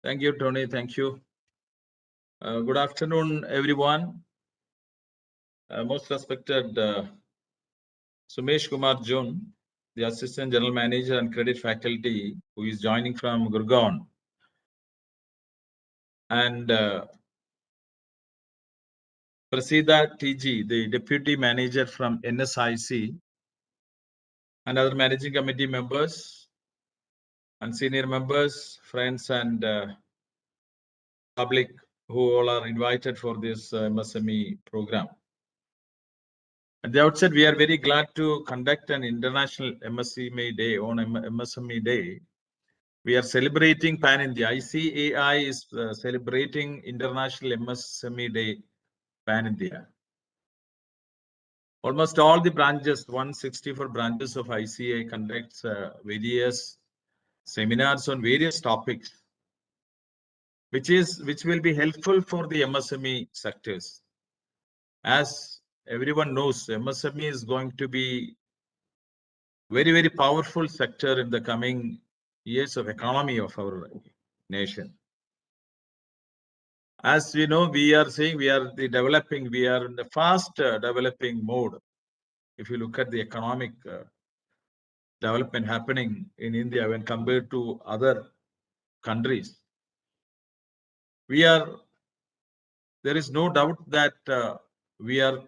Thank you, Tony. Thank you. Good afternoon, everyone. Most respected Sumesh Kumar Jun, the Assistant General Manager and Credit Faculty, who is joining from Gurgaon. And Prasida TG, the Deputy Manager from NSIC, and other Managing Committee members and senior members, friends and public who all are invited for this MSME program. At the outset, we are very glad to conduct an International MSME Day on MSME Day. We are celebrating Pan-India. ICAI is celebrating International MSME Day Pan-India. Almost all the branches, 164 branches of ICAI conducts various seminars on various topics, which will be helpful for the MSME sectors. As everyone knows, MSME is going to be very, very powerful sector in the coming years of economy of our nation. As we know, we are saying we are in the fast developing mode. If you look at the economic development happening in India when compared to other countries, there is no doubt that we are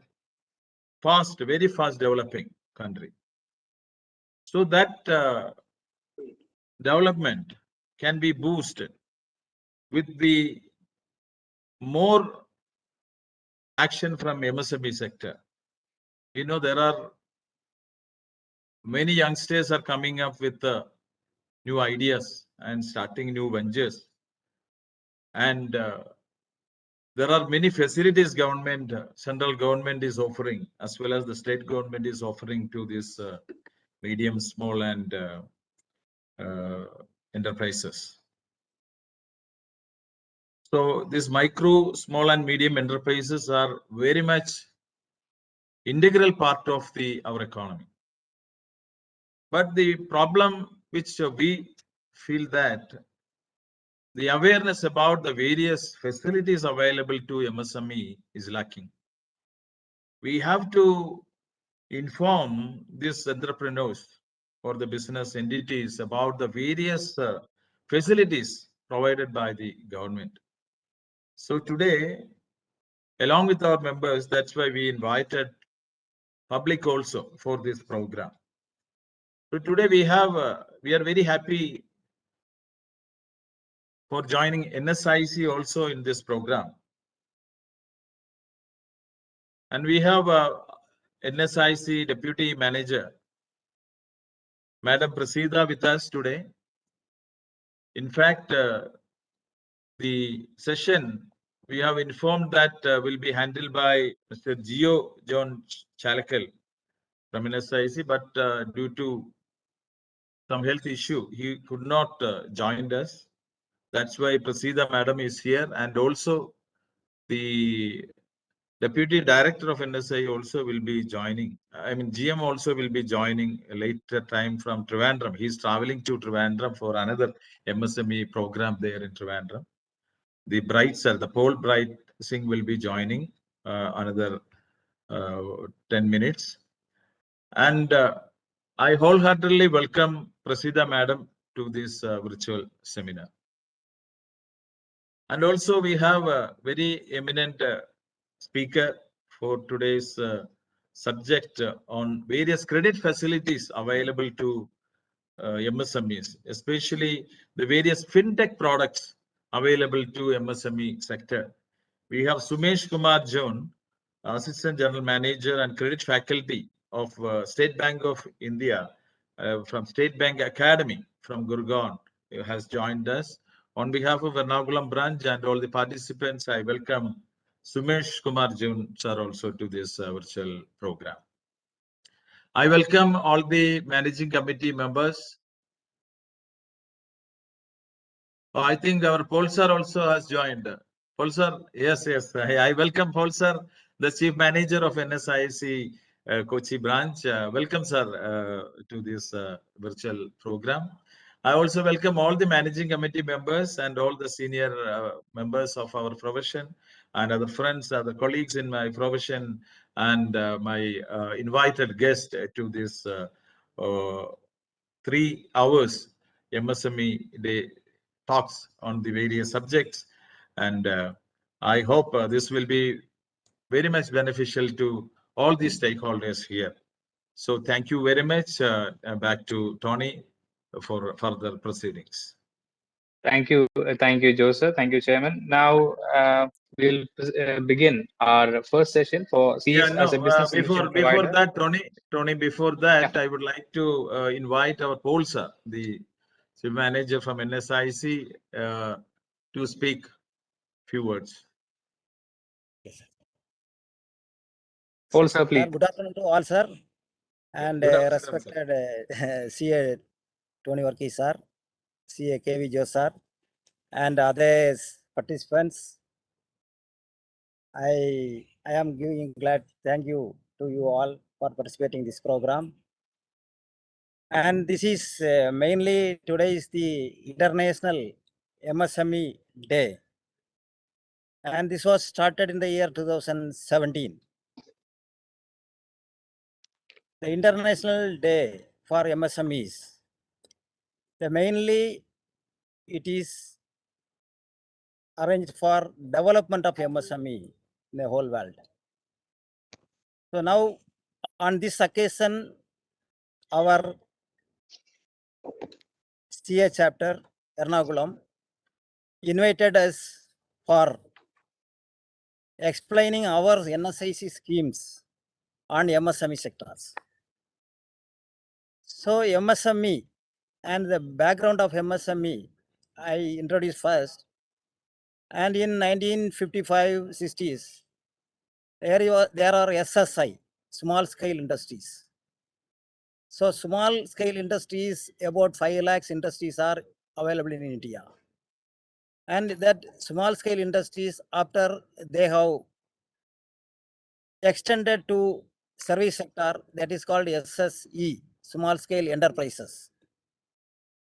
very fast developing country. So that development can be boosted with the more action from MSME sector. You know, there are many youngsters are coming up with new ideas and starting new ventures. And there are many facilities central government is offering, as well as the state government is offering to this medium, small and enterprises. So these micro, small and medium enterprises are very much integral part of our economy. But the problem which we feel that the awareness about the various facilities available to MSME is lacking. We have to inform these entrepreneurs or the business entities about the various facilities provided by the government. So today, along with our members, that's why we invited public also for this program. So today we are very happy for joining NSIC also in this program. And we have NSIC Deputy Manager, Madam Prasida, with us today. In fact, the session we have informed that will be handled by Mr. Gio John Chalakal from NSIC, but due to some health issue, he could not join us. That's why Prasida Madam is here, and also the Deputy Director of NSI also will be joining. I mean, GM also will be joining a later time from Trivandrum. He's traveling to Trivandrum for another MSME program there in Trivandrum. The Paul Bright Singh will be joining another 10 minutes. And I wholeheartedly welcome Prasida Madam to this virtual seminar. And also we have a very eminent speaker for today's subject on various credit facilities available to MSMEs, especially the various fintech products available to MSME sector. We have Sumesh Kumar Jun, Assistant General Manager and Credit Faculty of State Bank of India from State Bank Academy from Gurgaon, has joined us. On behalf of Ernakulam branch and all the participants, I welcome Sumesh Kumar Jun sir also to this virtual program. I welcome all the managing committee members. Oh, I think our Paul sir also has joined. Paul sir, yes. I welcome Paul sir, the Chief Manager of NSIC Kochi branch. Welcome sir to this virtual program. I also welcome all the managing committee members and all the senior members of our profession and other friends, other colleagues in my profession, and my invited guest to this 3 hours MSME day talks on the various subjects. And I hope this will be very much beneficial to all the stakeholders here. So thank you very much. Back to Tony for further proceedings. Thank you, Joseph. Thank you, Chairman. Now we'll begin our first session for CS as a business solution before provider. that, Tony, before that, I would like to invite our Polsa, the chief manager from NSIC, to speak few words. Yes, Paul sir, please. Good afternoon to all, sir, and respected CA Tony Varkey, sir, CA KV Joe, sir, and other participants. I am giving glad thank you to you all for participating in this program. And this is mainly today is the International MSME Day, and this was started in the year 2017. The International Day for MSMEs. Mainly it is arranged for development of MSME in the whole world. So now on this occasion, our CA chapter, Ernakulam, invited us for explaining our NSIC schemes on MSME sectors. So MSME and the background of MSME, I introduced first. And in 1955-60s, there are SSI, small scale industries. So small scale industries, about 5 lakhs industries are available in India. And that small scale industries, after they have extended to service sector, that is called SSE, small scale enterprises.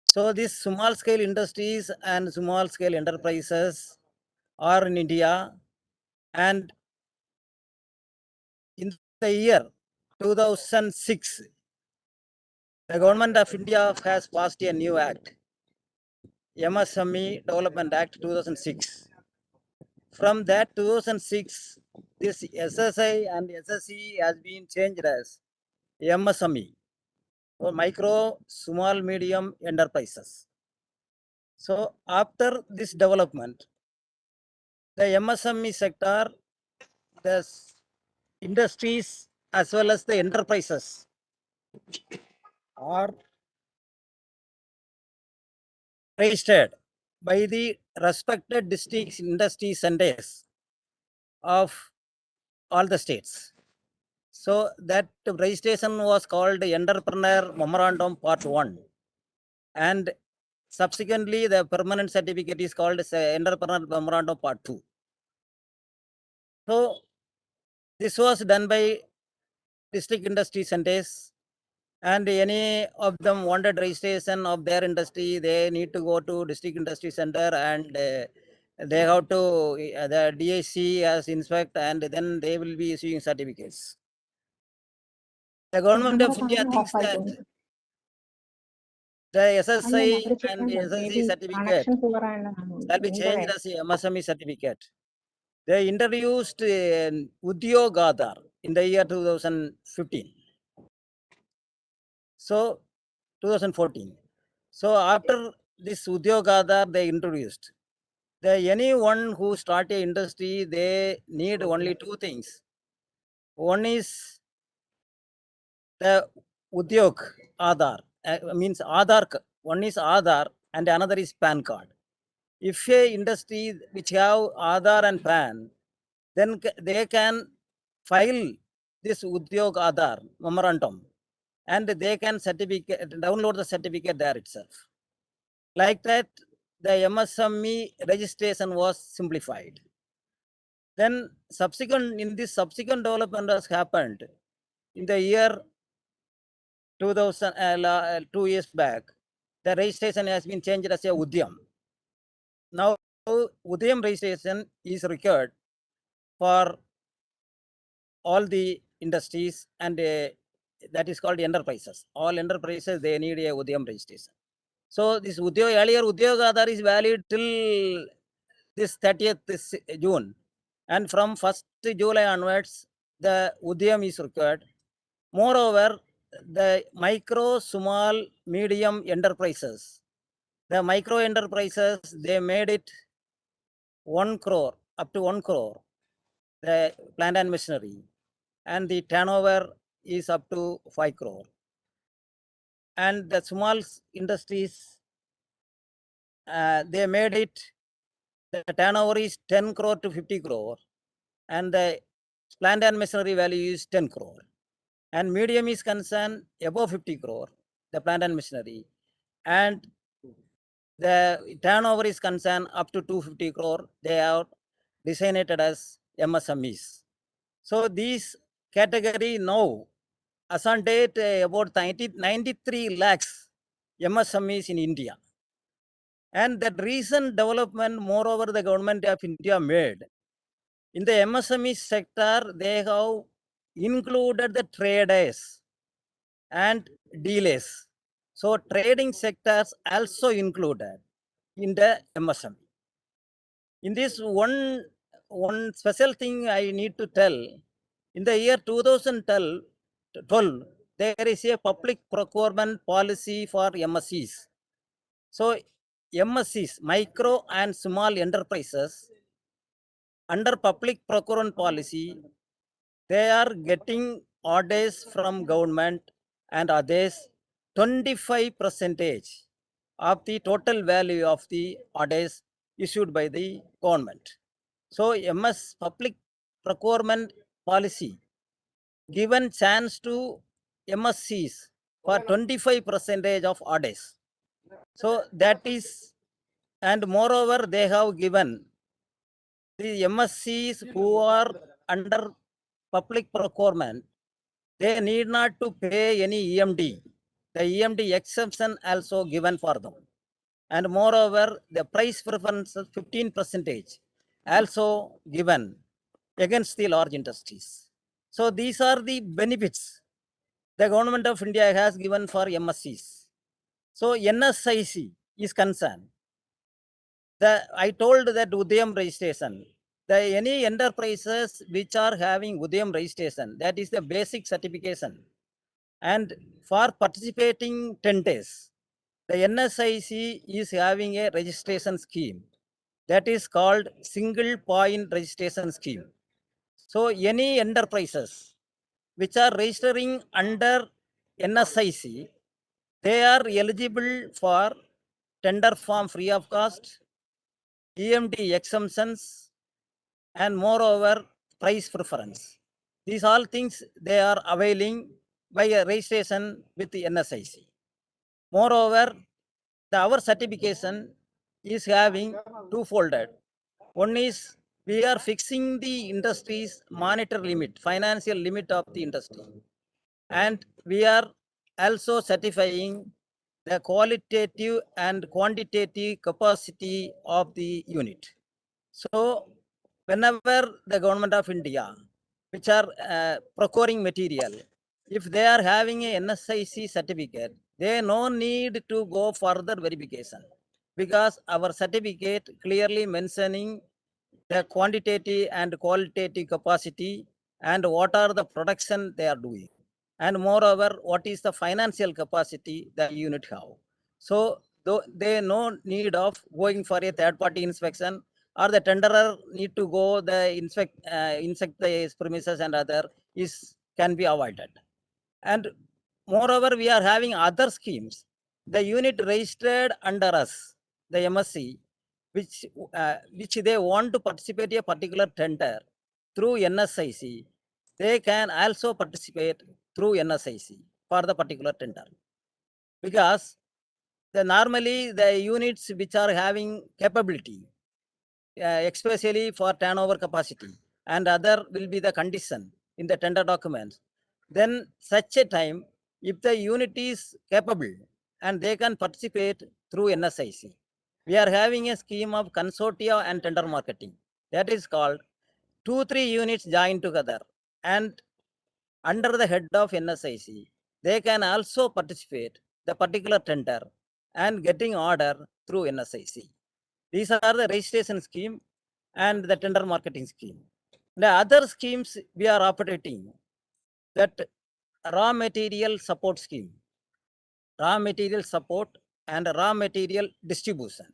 So these small scale industries and small scale enterprises are in India, and in the year 2006, the government of India has passed a new act, MSME Development Act 2006. From that 2006, this SSI and SSE has been changed as MSME, or micro, small, medium enterprises. So after this development, the MSME sector, the industries as well as the enterprises are registered by the respected districts industry centers of all the states. So that registration was called Entrepreneur Memorandum Part 1, and subsequently the permanent certificate is called Entrepreneur Memorandum Part 2. So this was done by district industry centers, and any of them wanted registration of their industry, they need to go to district industry center, and they have to the DIC has inspect, and then they will be issuing certificates. The government of India thinks that the SSI and SSC certificate shall be changed as a MSME certificate. They introduced Udyog Aadhar in the year 2015. So 2014. So after this Udyog Aadhar they introduced, anyone who start a industry, they need only 2 things. One is the Udyog Aadhar, means Aadhar. One is Aadhar and another is PAN card. If a industry which have Aadhar and PAN, then they can file this Udyog Aadhar memorandum, and they can download the certificate there itself. Like that, the MSME registration was simplified. Then in this subsequent development has happened in the year 2000, 2 years back. the registration has been changed as a Udyam. Now, Udyam registration is required for all the industries and that is called enterprises. All enterprises, they need a Udyam registration. So this earlier Udyog Aadhaar is valid till this 30th this June. And from 1st July onwards, the Udyam is required. Moreover, the micro, small, medium enterprises, the micro enterprises, they made it 1 crore, up to 1 crore, the plant and machinery. And the turnover is up to 5 crore. And the small industries, they made it, the turnover is 10 crore to 50 crore. And the plant and machinery value is 10 crore. And medium is concerned above 50 crore, the plant and machinery. And the turnover is concerned up to 250 crore, they are designated as MSMEs. So these category now, as on date, about 93 lakhs MSMEs in India. And that recent development, moreover, the government of India made, in the MSME sector, they have included the traders and dealers. So trading sectors also included in the MSME. In this one special thing I need to tell, in the year 2012, there is a public procurement policy for MSEs. So MSEs, micro and small enterprises, under public procurement policy, they are getting orders from government and others 25% of the total value of the orders issued by the government. So MS public procurement policy given chance to MSCs for 25% of orders. So that is, and moreover, they have given the MSCs who are under public procurement, they need not to pay any EMD. The EMD exemption also given for them. And moreover, the price preference 15% also given against the large industries. So these are the benefits the government of India has given for MSCs. So NSIC is concerned. I told that Udyam registration, any enterprises which are having Udyam registration, that is the basic certification. And for participating tenders, the NSIC is having a registration scheme that is called single point registration scheme. So any enterprises which are registering under NSIC, they are eligible for tender form free of cost, EMD exemptions, and moreover, price preference. These all things they are availing by a registration with the NSIC. Moreover, our certification is having two-folded. One is we are fixing the industry's monetary limit, financial limit of the industry. And we are also certifying the qualitative and quantitative capacity of the unit. So whenever the government of India, which are procuring material, if they are having a NSIC certificate, they no need to go further verification, because our certificate clearly mentioning the quantitative and qualitative capacity and what are the production they are doing. And moreover, what is the financial capacity the unit have. So they no need of going for a third party inspection, or the tenderer need to go the inspect the premises and other can be avoided. And moreover, we are having other schemes. The unit registered under us, the MSC, which they want to participate in a particular tender through NSIC, they can also participate through NSIC for the particular tender. Because normally the units which are having capability, especially for turnover capacity, and other will be the condition in the tender documents. Then such a time, if the unit is capable, and they can participate through NSIC. We are having a scheme of consortia and tender marketing. That is called 2-3 units joined together, and under the head of NSIC, they can also participate the particular tender and getting order through NSIC. These are the registration scheme and the tender marketing scheme. The other schemes we are operating, that raw material support scheme, raw material support and raw material distribution.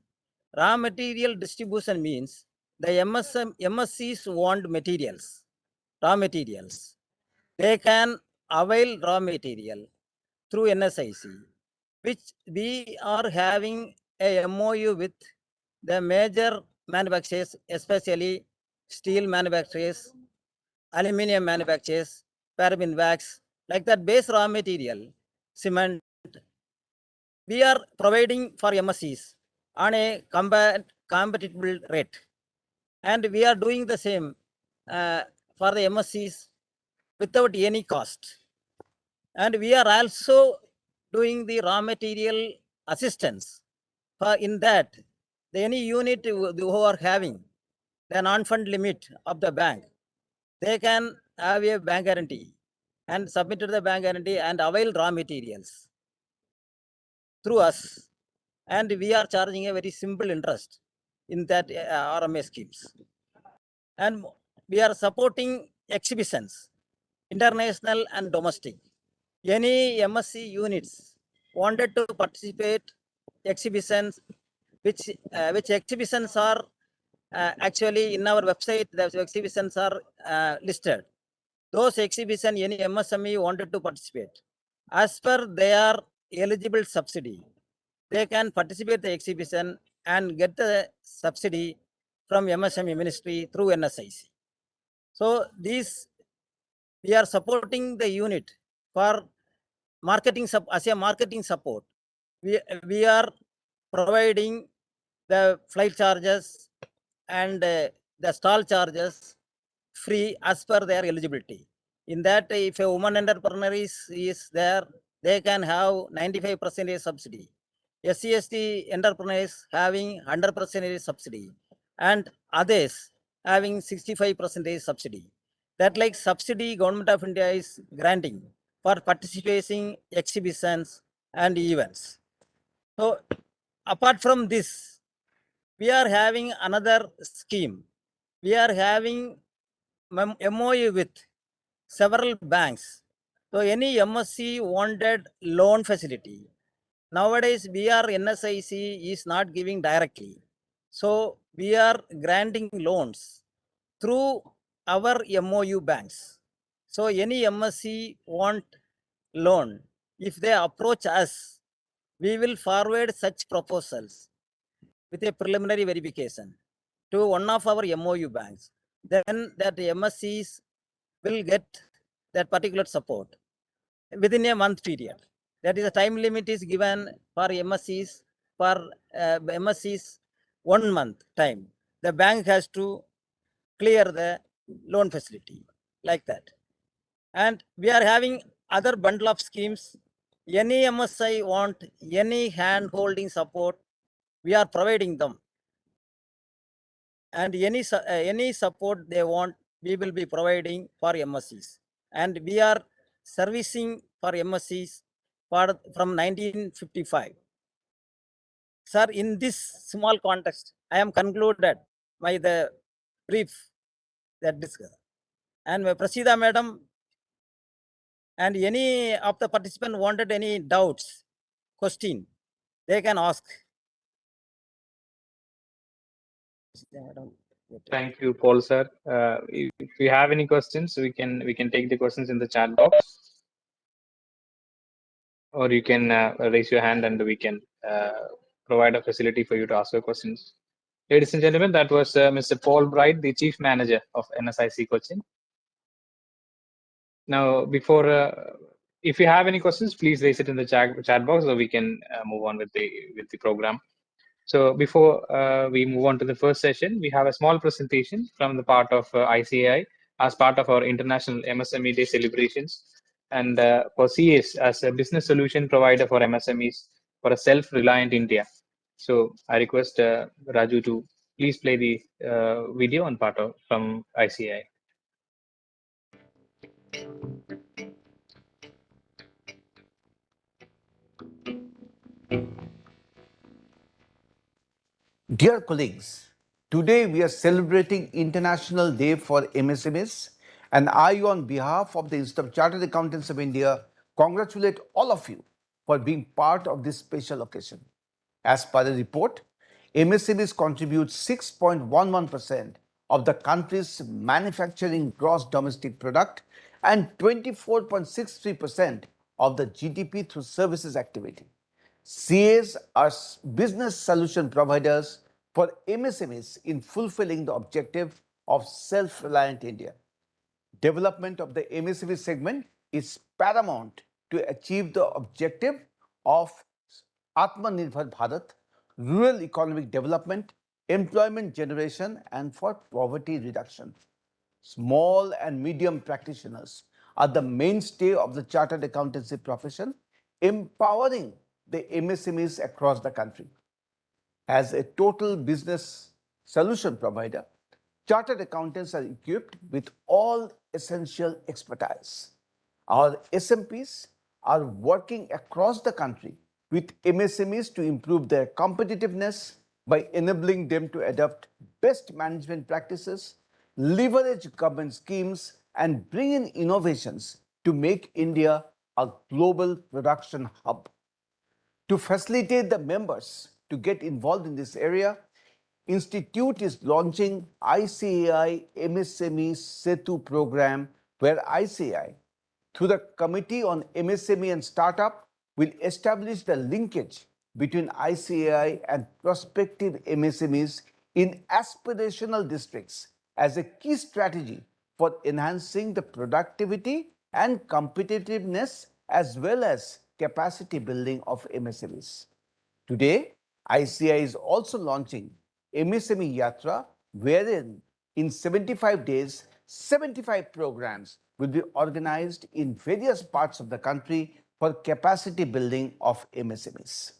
Raw material distribution means the MSCs want materials, raw materials. They can avail raw material through NSIC, which we are having a MOU with the major manufacturers, especially steel manufacturers, aluminum manufacturers, paraffin wax, like that base raw material, cement. We are providing for MSCs on a compatible rate. And we are doing the same for the MSCs without any cost. And we are also doing the raw material assistance. For in that, any unit who are having the non-fund limit of the bank, they can have a bank guarantee and submit to the bank guarantee and avail raw materials through us. And we are charging a very simple interest in that RMA schemes. And we are supporting exhibitions, international and domestic. Any MSC units wanted to participate exhibitions, which exhibitions are actually in our website, the exhibitions are listed. Those exhibitions, any MSME wanted to participate, as per their eligible subsidy, they can participate the exhibition and get the subsidy from MSME ministry through NSIC. So these, we are supporting the unit for marketing as a marketing support. We are providing the flight charges and the stall charges free as per their eligibility. In that, if a woman entrepreneur is there, they can have 95% subsidy. SC/ST entrepreneurs having 100% subsidy, and others having 65% subsidy. That like subsidy Government of India is granting for participating exhibitions and events. So apart from this, we are having another scheme. We are having MOU with several banks. So any MSC wanted loan facility. Nowadays, we are NSIC is not giving directly. So we are granting loans through our MOU banks. So any MSC want loan, if they approach us, we will forward such proposals with a preliminary verification to one of our MOU banks. Then that MSCs will get that particular support within a month period. That is, a time limit is given for MSCs. For MSCs, 1 month time. The bank has to clear the loan facility like that. And we are having other bundle of schemes. Any MSI want any hand holding support, we are providing them. And any support they want, we will be providing for MSCs. And we are servicing for MSCs from 1955. Sir, in this small context, I am concluded by the brief that discussed. And Prasida Madam and any of the participants wanted any doubts, question, they can ask. Thank you, Paul sir. If you have any questions, we can take the questions in the chat box, or you can raise your hand and we can provide a facility for you to ask your questions. Ladies and gentlemen, that was Mr. Paul Bright, the Chief Manager of NSIC Cochin. Now, before, if you have any questions, please raise it in the chat box, so we can move on with the program. So before we move on to the first session, we have a small presentation from the part of ICAI as part of our International MSME Day celebrations. And for CS, as a business solution provider for MSMEs, for a self-reliant India. So I request Raju to please play the video on part of from ICAI. Dear colleagues, today we are celebrating International Day for MSMEs, and I, on behalf of the Institute of Chartered Accountants of India, congratulate all of you for being part of this special occasion. As per the report, MSMEs contribute 6.11% of the country's manufacturing gross domestic product and 24.63% of the GDP through services activity. CAs are business solution providers for MSMEs in fulfilling the objective of self-reliant India. Development of the MSME segment is paramount to achieve the objective of Atmanirbhar Bharat, rural economic development, employment generation, and for poverty reduction. Small and medium practitioners are the mainstay of the chartered accountancy profession, empowering the MSMEs across the country. As a total business solution provider, chartered accountants are equipped with all essential expertise. Our SMPs are working across the country with MSMEs to improve their competitiveness by enabling them to adopt best management practices, leverage government schemes, and bring in innovations to make India a global production hub. To facilitate the members to get involved in this area, Institute is launching ICAI MSME Setu program, where ICAI, through the Committee on MSME and Startup, will establish the linkage between ICAI and prospective MSMEs in aspirational districts as a key strategy for enhancing the productivity and competitiveness as well as capacity building of MSMEs. Today, ICAI is also launching MSME Yatra, wherein in 75 days, 75 programs will be organized in various parts of the country for capacity building of MSMEs.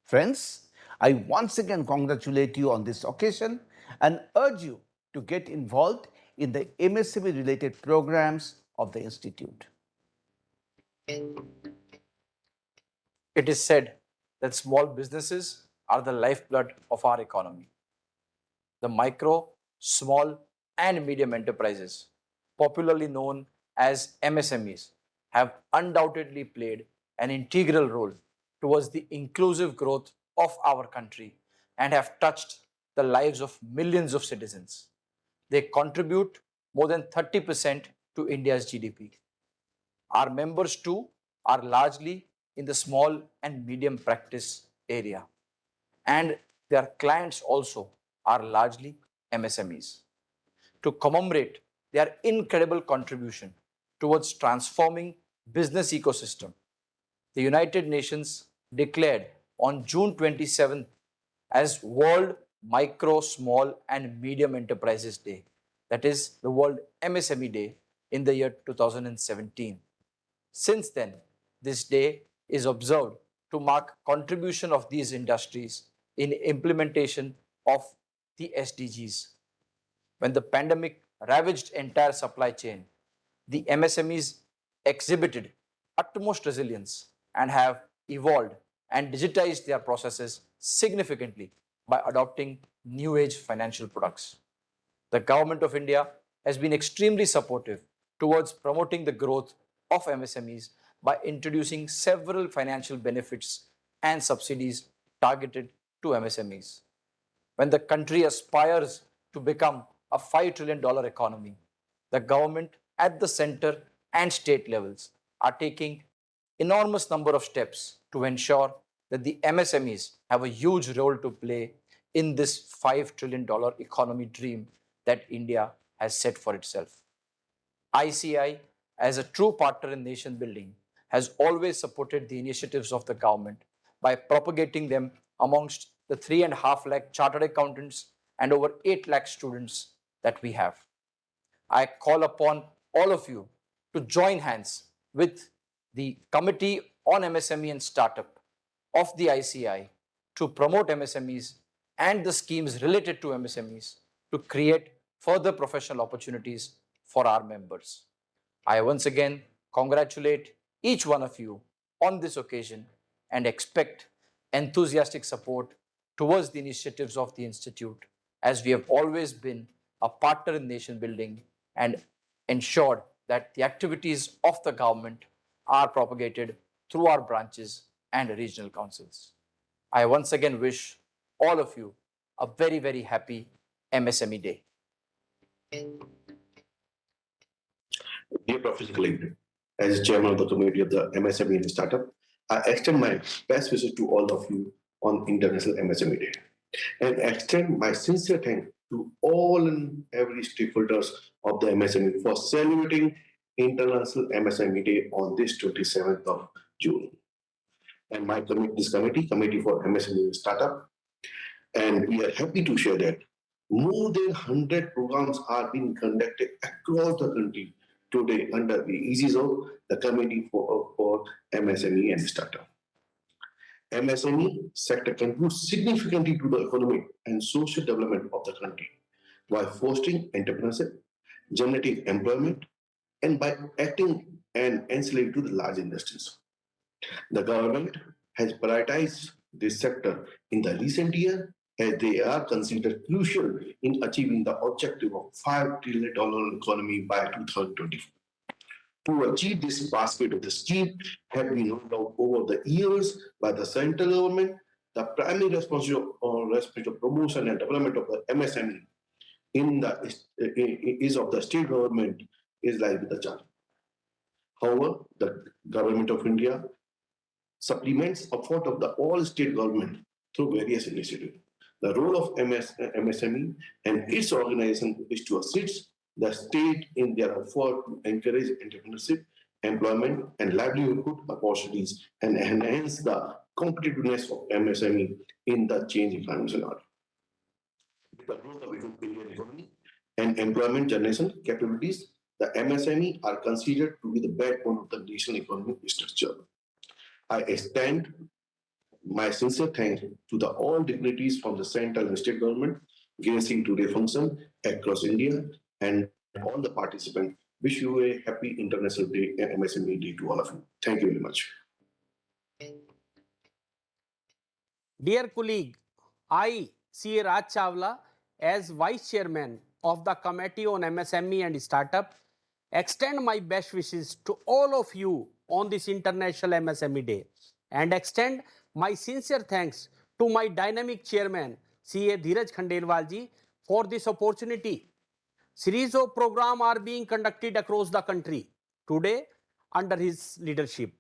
Friends, I once again congratulate you on this occasion and urge you to get involved in the MSME related programs of the Institute. It is said that small businesses are the lifeblood of our economy. The micro, small, and medium enterprises, popularly known as MSMEs, have undoubtedly played an integral role towards the inclusive growth of our country and have touched the lives of millions of citizens. They contribute more than 30% to India's GDP. Our members too are largely in the small and medium practice area, and their clients also are largely MSMEs. To commemorate their incredible contribution towards transforming business ecosystem, the United Nations declared on June 27th as World Micro, Small and Medium Enterprises Day, that is the World MSME Day, in the year 2017. Since then, this day is observed to mark contribution of these industries in implementation of the SDGs. When the pandemic ravaged entire supply chain, the MSMEs exhibited utmost resilience and have evolved and digitized their processes significantly by adopting new age financial products. The Government of India has been extremely supportive towards promoting the growth of MSMEs by introducing several financial benefits and subsidies targeted to MSMEs. When the country aspires to become a $5 trillion economy, the government at the center and state levels are taking enormous number of steps to ensure that the MSMEs have a huge role to play in this $5 trillion economy dream that India has set for itself. ICAI, as a true partner in nation building, has always supported the initiatives of the government by propagating them amongst the 3.5 lakh chartered accountants and over 8 lakh students that we have. I call upon all of you to join hands with the Committee on MSME and Startup of the ICI to promote MSMEs and the schemes related to MSMEs to create further professional opportunities for our members. I once again congratulate each one of you on this occasion and expect enthusiastic support towards the initiatives of the Institute, as we have always been a partner in nation building and ensured that the activities of the government are propagated through our branches and regional councils. I once again wish all of you a very, very happy MSME Day. Dear Professor Khalid, as chairman of the committee of the MSME and Startup, I extend my best wishes to all of you on International MSME Day and extend my sincere thanks to all and every stakeholders of the MSME for celebrating International MSME Day on this 27th of June. And my committee, Committee for MSME and Startup, and we are happy to share that more than 100 programs are being conducted across the country today under the aegis of the Committee for MSME and Startup. MSME sector contributes significantly to the economic and social development of the country by fostering entrepreneurship, generating employment, and by acting an ancillary to the large industries. The government has prioritized this sector in the recent year as they are considered crucial in achieving the objective of $5 trillion economy by 2024. To achieve this basket of the scheme have been rolled out over the years by the central government. The primary responsibility of promotion and development of the MSME is of the state government is like with the charter. However, the government of India supplements effort of the all state government through various initiatives. The role of MSME and its organization is to assist the state in their effort to encourage entrepreneurship, employment, and livelihood opportunities and enhance the competitiveness of MSME in the changing economic scenario. The growth of Indian economy and employment generation capabilities, the MSME are considered to be the backbone of the national economic structure. I extend my sincere thanks to the all dignitaries from the central and state government gracing today function across India and all the participants. Wish you a happy International Day and MSME Day to all of you. Thank you very much. Dear colleague, I, C.A. Raj Chawla, as Vice Chairman of the Committee on MSME and Startup, extend my best wishes to all of you on this International MSME Day and extend my sincere thanks to my dynamic chairman, C.A. Dheeraj Khandelwal ji, for this opportunity. Series of programs are being conducted across the country today under his leadership.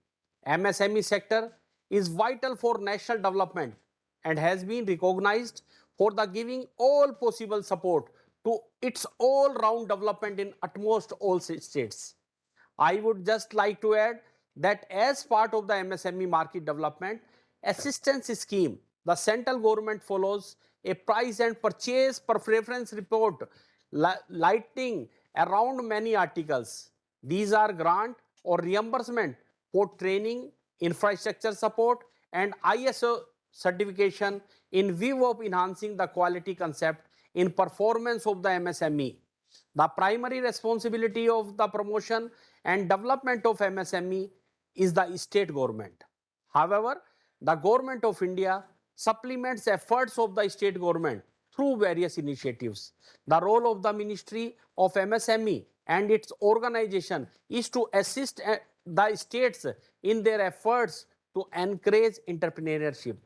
MSME sector is vital for national development and has been recognized for the giving all possible support to its all-round development in utmost all states. I would just like to add that as part of the MSME market development assistance scheme, the central government follows a price and purchase preference report lighting around many articles. These are grant or reimbursement for training, infrastructure support, and ISO certification in view of enhancing the quality concept in performance of the MSME. The primary responsibility of the promotion and development of MSME is the state government. However, the government of India supplements efforts of the state government through various initiatives. The role of the Ministry of MSME and its organization is to assist the states in their efforts to encourage entrepreneurship,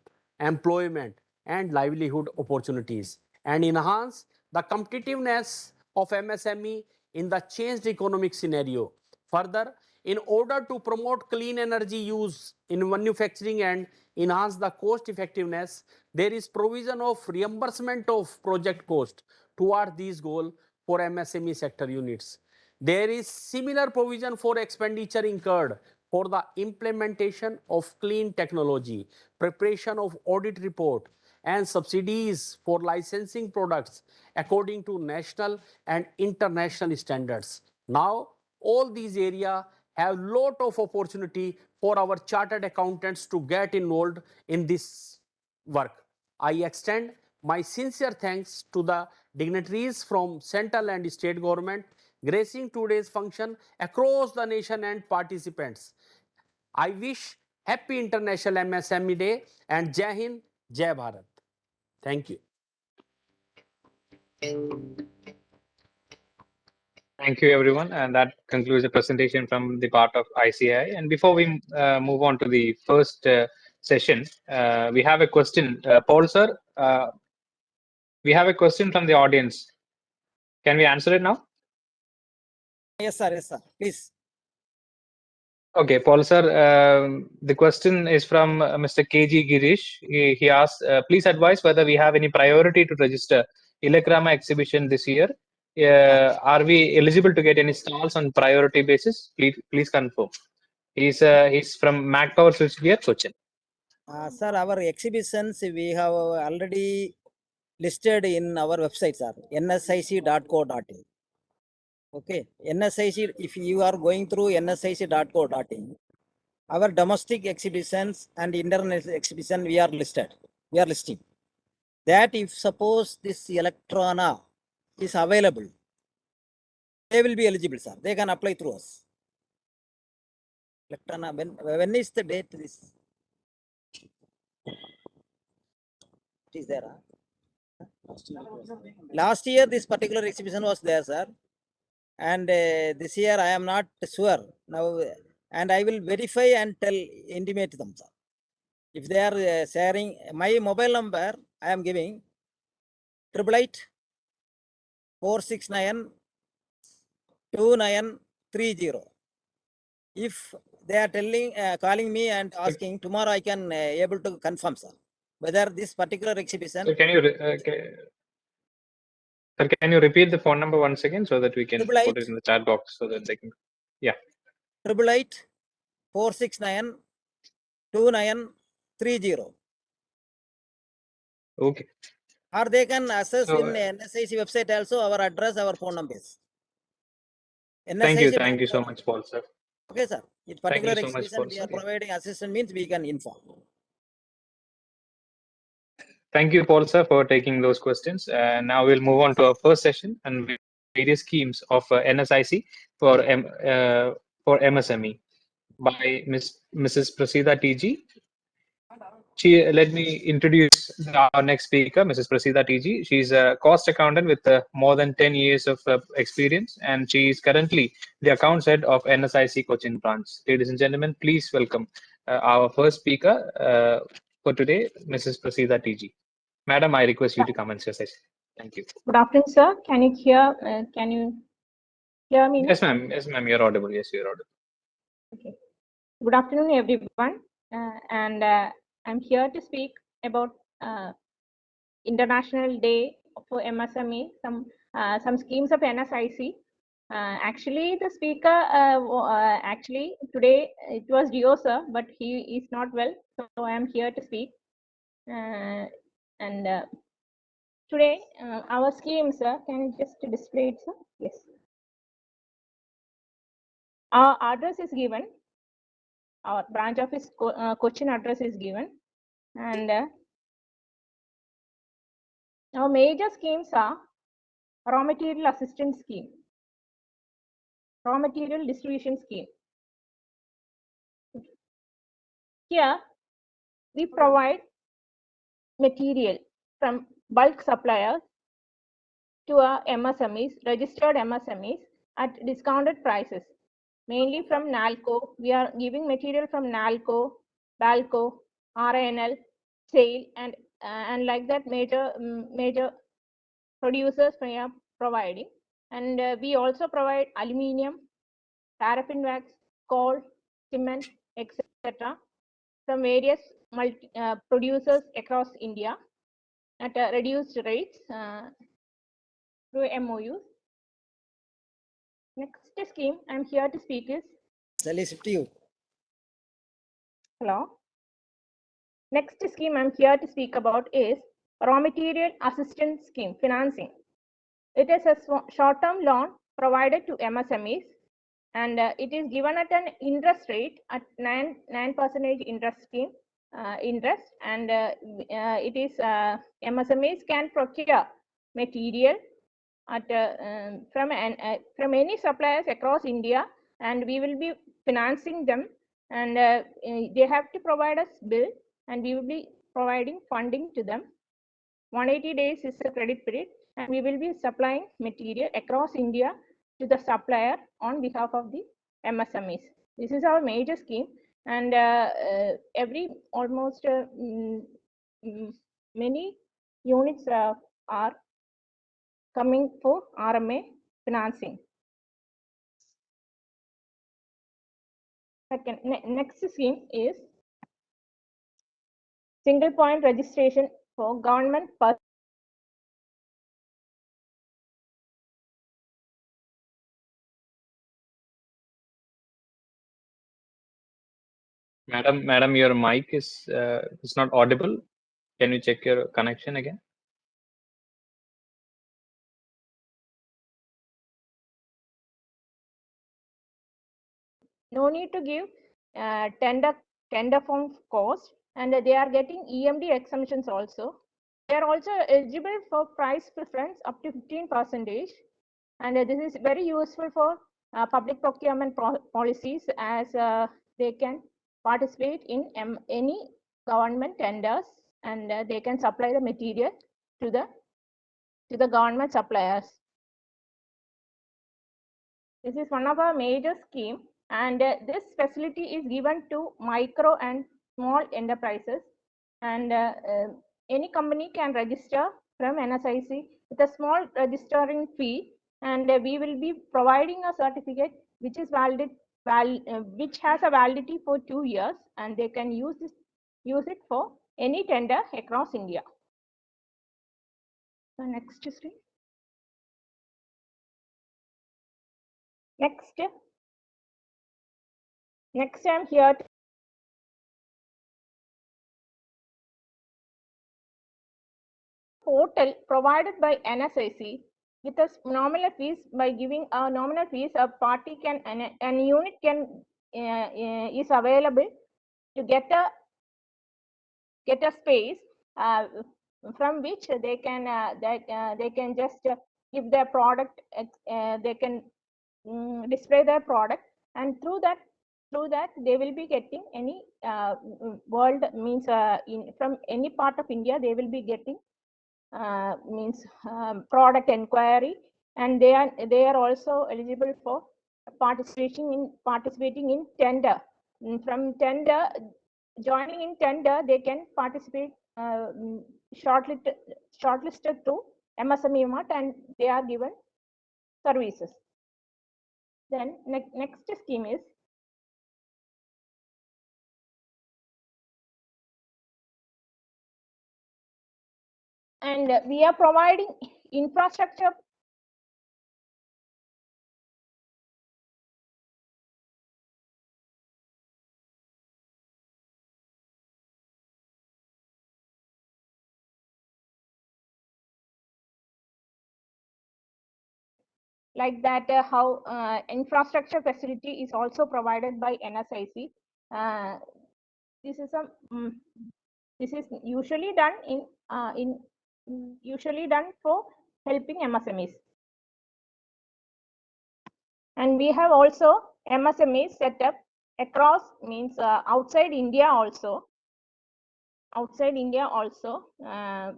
employment, and livelihood opportunities and enhance the competitiveness of MSME in the changed economic scenario. Further, in order to promote clean energy use in manufacturing and enhance the cost effectiveness, there is provision of reimbursement of project cost toward these goals for MSME sector units. There is similar provision for expenditure incurred for the implementation of clean technology, preparation of audit report, and subsidies for licensing products according to national and international standards. Now, all these areas have lot of opportunity for our chartered accountants to get involved in this work. I extend my sincere thanks to the dignitaries from central and state government gracing today's function across the nation and participants. I wish Happy International MSME Day and Jai Hind, Jai Bharat. Thank you. Thank you, everyone. And that concludes the presentation from the part of ICAI. And before we move on to the first session, we have a question. Paul, sir, we have a question from the audience. Can we answer it now? Yes, sir. Yes, sir. Please. Okay, Paul, sir, the question is from Mr. KG Girish. He asked, please advise whether we have any priority to register Ilakrama exhibition this year. Are we eligible to get any stalls on priority basis? Please confirm. He's from Mac Power Switchgear, Cochin. Sir, our exhibitions we have already listed in our website, sir. nsic.co.in. Okay, NSIC. If you are going through nsic.co.in, our domestic exhibitions and international exhibition we are listed. We are listing that if suppose this Electrona is available, they will be eligible, sir. They can apply through us. Electrona, when is the date? This it is there. Last year this particular exhibition was there, sir, and this year I am not sure now, and I will verify and intimate them, sir. If they are sharing my mobile number, I am giving 888 469 2930. If they are calling me and asking, tomorrow I can able to confirm, sir, whether this particular exhibition. So can you repeat the phone number once again so that we can put it in the chat box so that they can, yeah. 888 469 2930. Okay. Or they can access So, in NSIC website also our address, our phone numbers. Thank you so much, Paul, sir. Okay, sir. In particular exhibition we are providing assistance means we can inform. Thank you, Paul, sir, for taking those questions. Now we'll move on to our first session and various schemes of NSIC for MSME by Mrs. Prasida TG. Let me introduce our next speaker, Mrs. Prasida TG. She's a cost accountant with more than 10 years of experience, and she is currently the accounts head of NSIC Cochin branch. Ladies and gentlemen, please welcome our first speaker for today, Mrs. Prasida TG. Madam, I request you to commence your session. Thank you. Good afternoon, sir. Can you hear me? Yes, ma'am. Yes, ma'am. You're audible. Yes, you're audible. Okay. Good afternoon, everyone. I'm here to speak about International Day for MSME, some schemes of NSIC. Actually, the speaker, actually today it was Dio, sir, but he is not well, so I am here to speak. Today, our scheme, sir, can you just display it, sir? Yes. Our address is given. Our branch office Cochin address is given. And our major schemes are raw material assistance scheme, raw material distribution scheme. Here, we provide material from bulk suppliers to our MSMEs, registered MSMEs at discounted prices, mainly from NALCO. We are giving material from NALCO, BALCO, RNL, SAIL, and like that major producers we are providing. And we also provide aluminium, paraffin wax, coal, cement, etc. from various producers across India at reduced rates through MOUs. Next scheme I'm here to speak is. Solicit you. Hello. Next scheme I'm here to speak about is raw material assistance scheme financing. It is a short-term loan provided to MSMEs and it is given at an interest rate at 9% interest scheme interest, and it is MSMEs can procure material at from any suppliers across India, and we will be financing them, and they have to provide us bill, and we will be providing funding to them. 180 days is the credit period, and we will be supplying material across India to the supplier on behalf of the MSMEs. This is our major scheme, and every almost many units are coming for RMA financing. Second, next scheme is single point registration for government purpose. Madam, your mic is not audible. Can you check your connection again? No need to give tender form cost, and they are getting EMD exemptions also. They are also eligible for price preference up to 15%, and this is very useful for public procurement policies, as they can participate in any government tenders, and they can supply the material to the government suppliers. This is one of our major scheme, and this facility is given to micro and small enterprises, and any company can register from NSIC with a small registering fee, and we will be providing a certificate which is which has a validity for 2 years, and they can use it for any tender across India. So next slide. Next, I'm here to portal provided by NSIC with a nominal fees. By giving a nominal fees, a party can an unit can is available to get a space from which they can just give their product. They can display their product, and through that they will be getting any world means from any part of India they will be getting product inquiry, and they are also eligible for participating in tender. From tender, joining in tender, they can participate shortlisted to MSME Mart, and they are given services. Then next scheme is and we are providing infrastructure like that. How infrastructure facility is also provided by NSIC. This is usually done usually done for helping MSMEs. And we have also MSMEs set up across outside India also.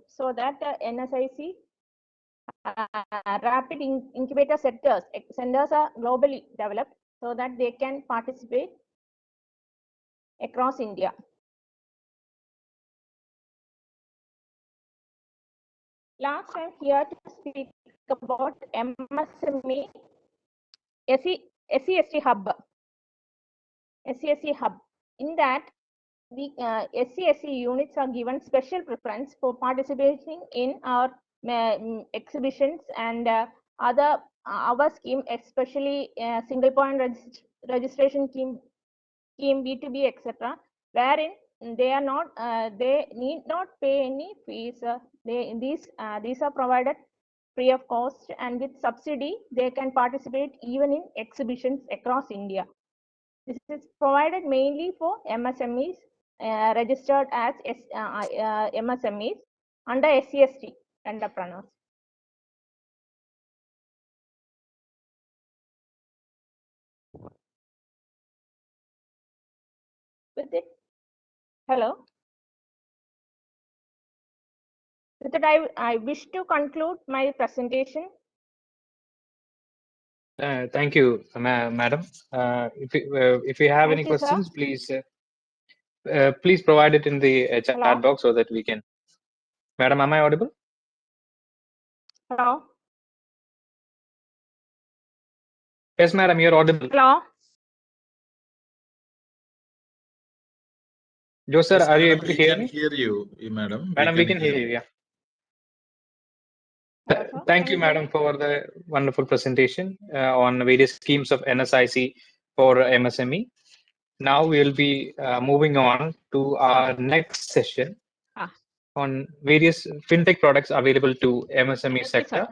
So that NSIC rapid incubator centers are globally developed, so that they can participate across India. Last, I'm here to speak about MSME SCST hub. In that, the SCST units are given special preference for participating in our exhibitions and other our scheme, especially single point registration scheme B2B, etc., wherein they are not they need not pay any fees. These are provided free of cost, and with subsidy, they can participate even in exhibitions across India. This is provided mainly for MSMEs registered as MSMEs under SCST entrepreneurs. With it, hello. With it, I wish to conclude my presentation. Thank you, madam. If you have Thank any you, sir. questions, please provide it in the chat Hello? box so that we can. Madam, am I audible? Hello? Yes, madam, you're audible. Hello? Joe, sir, Yes, are you madam, able to we hear can me? hear you, madam. Madam, we can hear you. Yeah. Hello, sir. Thank you, madam, for the wonderful presentation on various schemes of NSIC for MSME. Now we'll be moving on to our next session on various fintech products available to MSME sector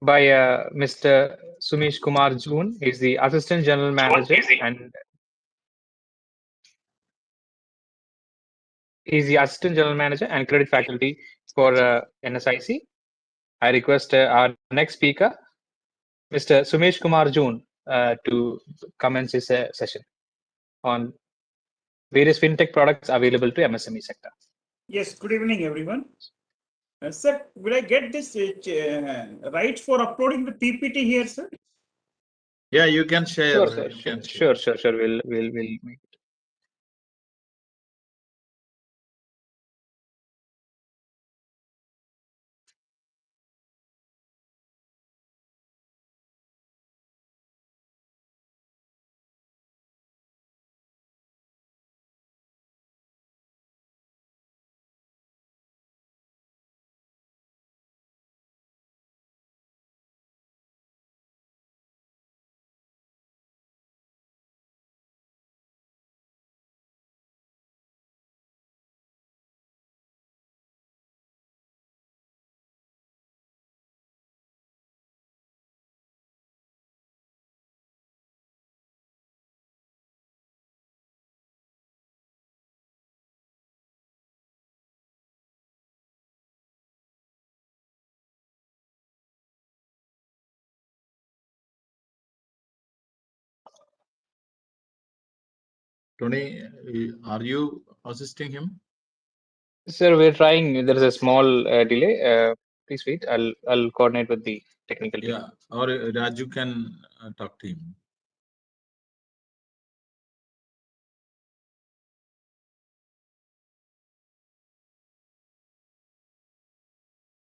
by Mr. Sumesh Kumar June. He's the Assistant General Manager and he's the Assistant General Manager and Credit Faculty for NSIC. I request our next speaker, Mr. Sumesh Kumar June, to commence his session on various fintech products available to MSME sector. Yes, good evening, everyone. Sir, will I get this right for uploading the PPT here, sir? Yeah, you can share. Sure, sir. Sure. We'll make it. Tony, are you assisting him? Sir, we're trying. There is a small delay. Please wait. I'll coordinate with the technical team. Yeah, or Raju can talk to him.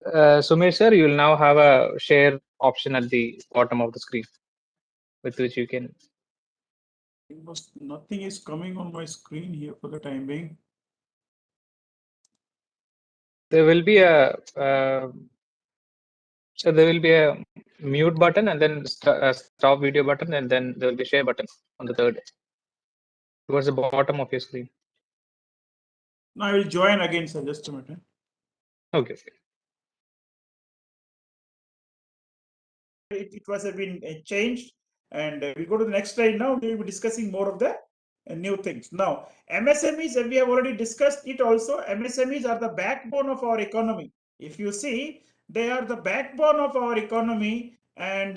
Sumesh, sir, you will now have a share option at the bottom of the screen with which you can. Nothing is coming on my screen here for the time being. There will be a so there will be a mute button and then stop video button and then there will be share button on the third towards the bottom of your screen. Now I will join again, sir. Just a minute. Okay. It was been changed, and we go to the next slide now. We will be discussing more of the new things. Now, MSMEs, and we have already discussed it also. MSMEs are the backbone of our economy. If you see, they are the backbone of our economy, and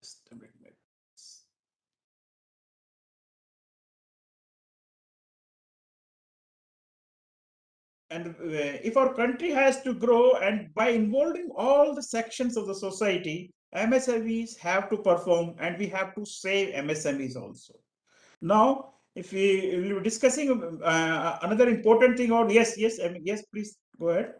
just a minute. And if our country has to grow, and by involving all the sections of the society, MSMEs have to perform, and we have to save MSMEs also. Now, if we were discussing another important thing, or yes, please go ahead.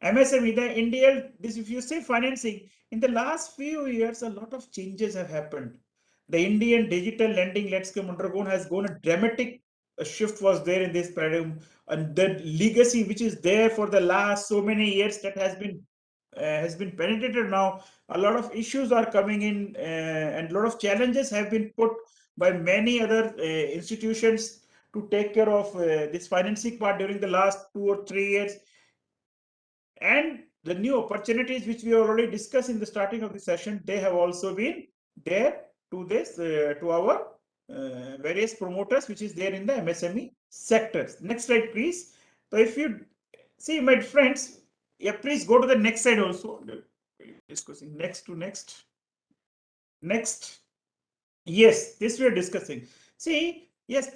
MSME, the India, this if you say financing, in the last few years, a lot of changes have happened. The Indian digital lending landscape has gone a dramatic shift was there in this paradigm, and the legacy which is there for the last so many years that has been penetrated now. A lot of issues are coming in, and a lot of challenges have been put by many other institutions to take care of this financing part during the last 2 or 3 years. And the new opportunities which we already discussed in the starting of the session, they have also been there to this, to our various promoters, which is there in the MSME sectors. Next slide, please. So if you see, my friends, yeah, please go to the next slide also. Discussing next to next. Next. Yes, this we are discussing. See, yes,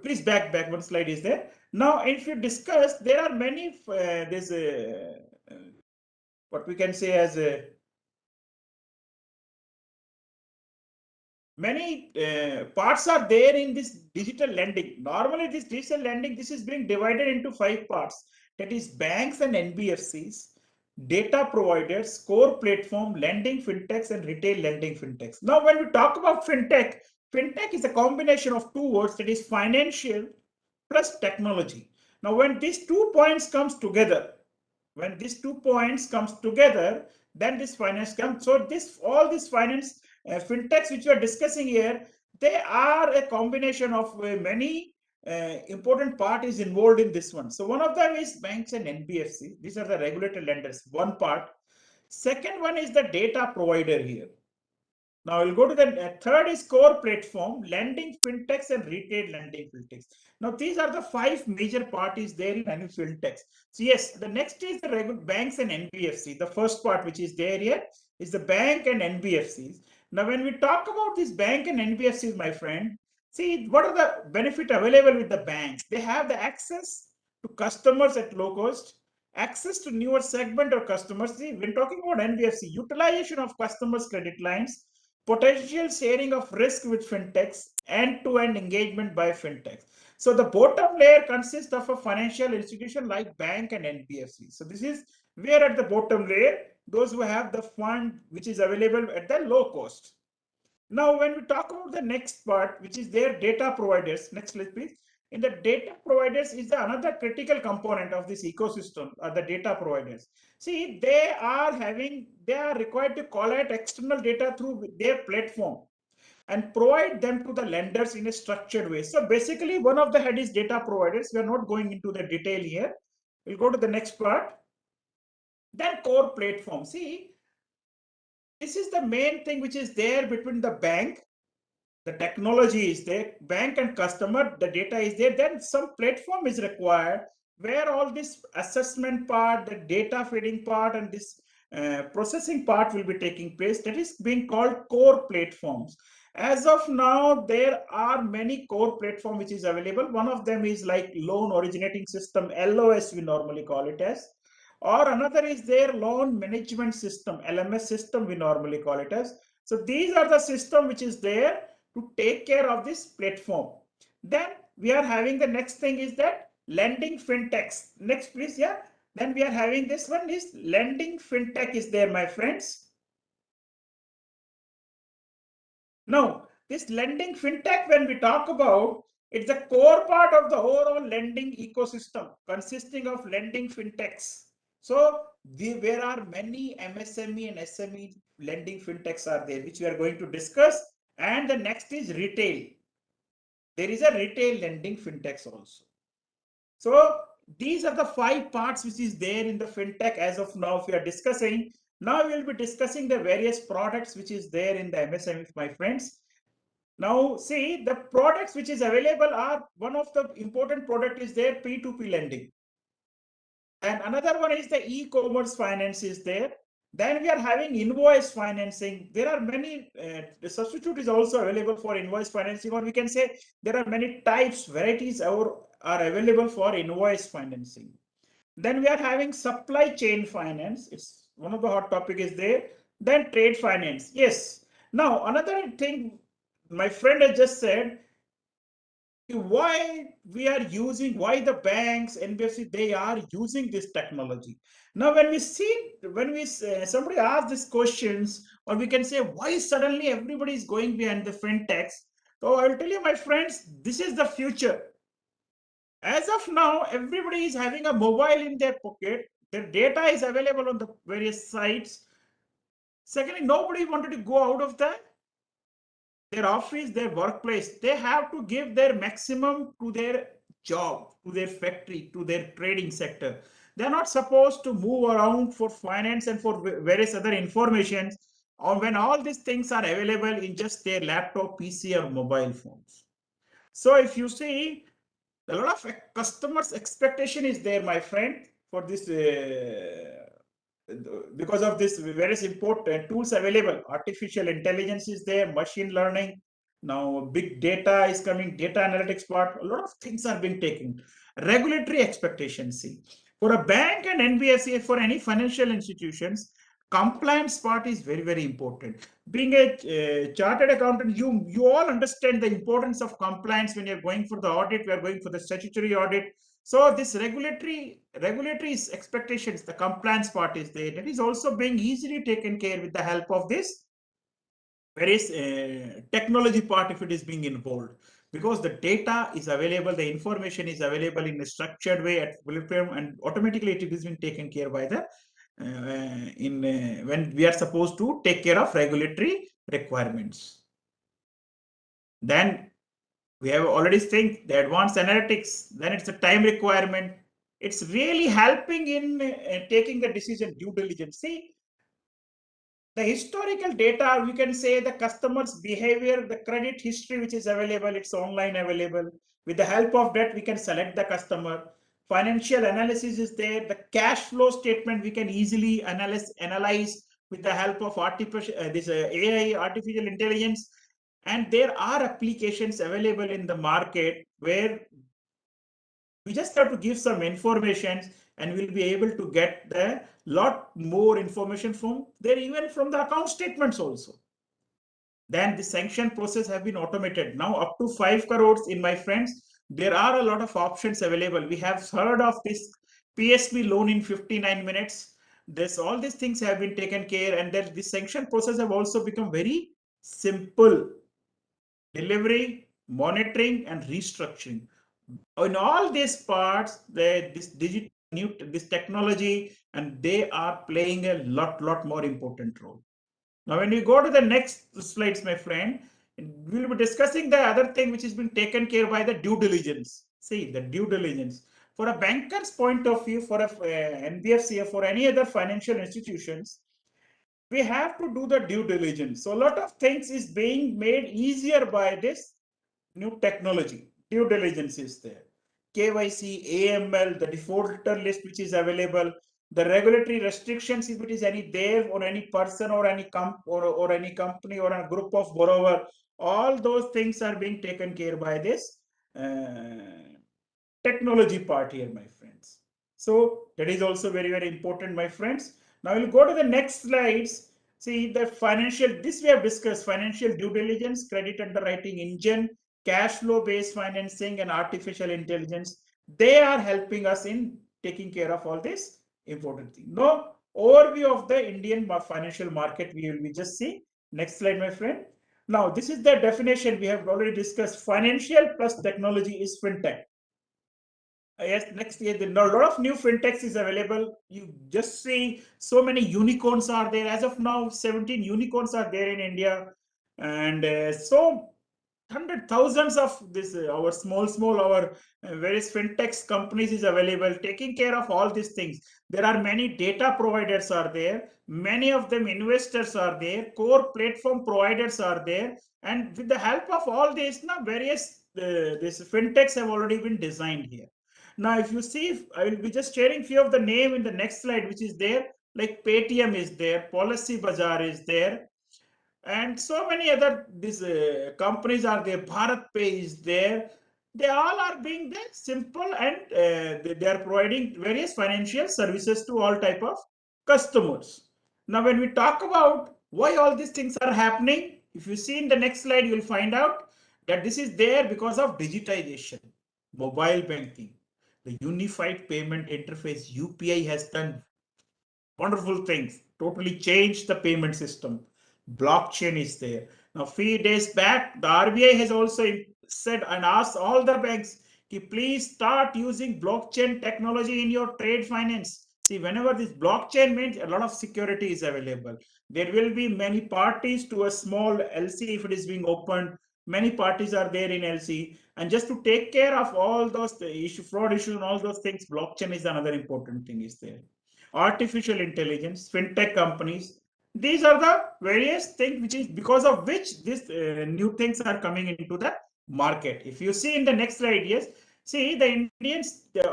please back one slide is there. Now, if you discuss, there are many, there's a, what we can say as a, many parts are there in this digital lending. Normally, this digital lending, this is being divided into 5 parts. That is banks and NBFCs, data providers, core platform, lending fintechs, and retail lending fintechs. Now, when we talk about fintech, fintech is a combination of 2 words, that is financial plus technology. Now, when these 2 points comes together, then this finance comes. So all this finance fintechs which we are discussing here, they are a combination of many important parties involved in this one. So one of them is banks and NBFC. These are the regulated lenders, one part. Second one is the data provider here. Now we'll go to the third is core platform, lending fintechs and retail lending fintechs. Now these are the 5 major parties there in any fintechs. So yes, the next is the regular banks and NBFC. The first part which is there here is the bank and NBFCs. Now when we talk about this bank and NBFCs, my friend, see what are the benefit available with the banks? They have the access to customers at low cost, access to newer segment of customers. See, when talking about NBFC, utilization of customers' credit lines, potential sharing of risk with fintechs, end-to-end engagement by fintechs. So the bottom layer consists of a financial institution like bank and NBFC. So this is where at the bottom layer, those who have the fund which is available at the low cost. Now, when we talk about the next part, which is their data providers, next slide, please. In the data providers is another critical component of this ecosystem, the data providers. See, they are required to collect external data through their platform and provide them to the lenders in a structured way. So basically, one of the head is data providers. We are not going into the detail here. We'll go to the next part. Then core platform. See, this is the main thing which is there between the bank, the technology is there, bank and customer, the data is there, then some platform is required where all this assessment part, the data feeding part, and this processing part will be taking place. That is being called core platforms. As of now, there are many core platform which is available. One of them is like loan originating system, LOS we normally call it as, or another is their loan management system, LMS system we normally call it as. So these are the system which is there to take care of this platform. Then we are having the next thing is that lending fintechs. Next, please. Yeah. Then we are having this one is lending fintech is there, my friends. Now, this lending fintech, when we talk about, it's a core part of the overall lending ecosystem consisting of lending fintechs. So there are many MSME and SME lending fintechs are there, which we are going to discuss. And the next is retail. There is a retail lending fintechs also. So these are the 5 parts which is there in the fintech as of now. If we are discussing, now we will be discussing the various products which is there in the MSME, my friends. Now see, the products which is available are, one of the important product is there, P2p lending. And another one is the e-commerce finance is there. Then we are having invoice financing. There are many, the substitute is also available for invoice financing, or we can say there are many types, varieties are available for invoice financing. Then we are having supply chain finance. It's one of the hot topic is there. Then trade finance. Yes. Now, another thing my friend has just said, why the banks, NBFC, they are using this technology. Now when somebody asks these questions, or we can say why suddenly everybody is going behind the fintechs. So I will tell you, my friends, this is the future. As of now, everybody is having a mobile in their pocket. Their data is available on the various sites. Secondly, nobody wanted to go out of the their office, their workplace, they have to give their maximum to their job, to their factory, to their trading sector. They're not supposed to move around for finance and for various other informations, or when all these things are available in just their laptop, PC, or mobile phones. So if you see, a lot of customers' expectation is there, my friend, for this because of this various important tools available. Artificial intelligence is there, machine learning, now big data is coming, data analytics part, a lot of things are being taken. Regulatory expectations, see, for a bank and NBFC, for any financial institutions, compliance part is very, very important. Being a chartered accountant, you all understand the importance of compliance when you're going for the audit, we are going for the statutory audit. So this regulatory expectations, the compliance part is there. That is also being easily taken care with the help of this various technology part if it is being involved, because the data is available, the information is available in a structured way at equilibrium, and automatically it is being taken care by the when we are supposed to take care of regulatory requirements. Then we have already seen the advanced analytics, then it's a time requirement. It's really helping in taking the decision, due diligence. See, the historical data, we can say the customer's behavior, the credit history which is available, it's online available. With the help of that, we can select the customer. Financial analysis is there. The cash flow statement we can easily analyze with the help of AI, artificial intelligence. And there are applications available in the market where we just have to give some information and we'll be able to get the lot more information from there, even from the account statements also. Then the sanction process have been automated. Now up to 5 crores in my friends, there are a lot of options available. We have heard of this PSB loan in 59 minutes. All these things have been taken care, and that the sanction process have also become very simple. Delivery, monitoring, and restructuring. In all these parts, this technology, and they are playing a lot more important role. Now, when we go to the next slides, my friend, we'll be discussing the other thing which has been taken care by the due diligence. See, the due diligence. For a banker's point of view, for a NBFC, or for any other financial institutions, we have to do the due diligence. So a lot of things is being made easier by this new technology. Due diligence is there. KYC, AML, the defaulter list which is available, the regulatory restrictions if it is any there on any person or any or any company or a group of borrower, all those things are being taken care by this technology part here, my friends. So that is also very important, my friends. Now we'll go to the next slides. See the financial, this we have discussed: financial due diligence, credit underwriting engine, cash flow based financing, and artificial intelligence. They are helping us in taking care of all this important thing. Now overview of the Indian financial market we will just see. Next slide, my friend. Now this is the definition we have already discussed. Financial plus technology is fintech. Yes, next year, a lot of new fintechs is available. You just see so many unicorns are there. As of now, 17 unicorns are there in India. And so hundred thousands of this our small our various fintechs companies is available, taking care of all these things. There are many data providers are there, many of them investors are there, core platform providers are there, and with the help of all this, now various these fintechs have already been designed here. Now if you see, I will be just sharing few of the name in the next slide which is there, like Paytm is there, Policy Bazaar is there, and so many other these companies are there. Bharat Pay is there. They all are being there simple, and they are providing various financial services to all type of customers. Now when we talk about why all these things are happening, if you see in the next slide you will find out that this is there because of digitization, mobile banking, the unified payment interface. UPI has done wonderful things, totally changed the payment system. Blockchain is there. Now, few days back, the RBI has also said and asked all the banks to please start using blockchain technology in your trade finance. See, whenever this blockchain means a lot of security is available. There will be many parties to a small LC if it is being opened. Many parties are there in LC. And just to take care of all those fraud issues and all those things, blockchain is another important thing is there. Artificial intelligence, fintech companies, these are the various things which is because of which these new things are coming into the market. If you see in the next slide, yes, see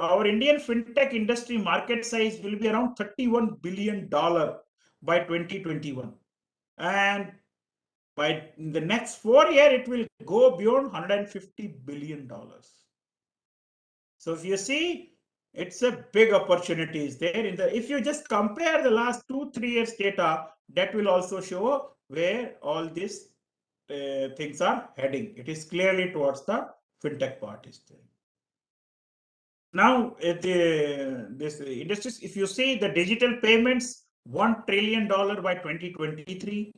our Indian fintech industry market size will be around $31 billion by 2021, and by the next 4 years it will go beyond $150 billion. So if you see, it's a big opportunities there in the, if you just compare the last 2-3 years data, that will also show where all these things are heading. It is clearly towards the fintech part is there. Now, this industries, if you see the digital payments, $1 trillion by 2023,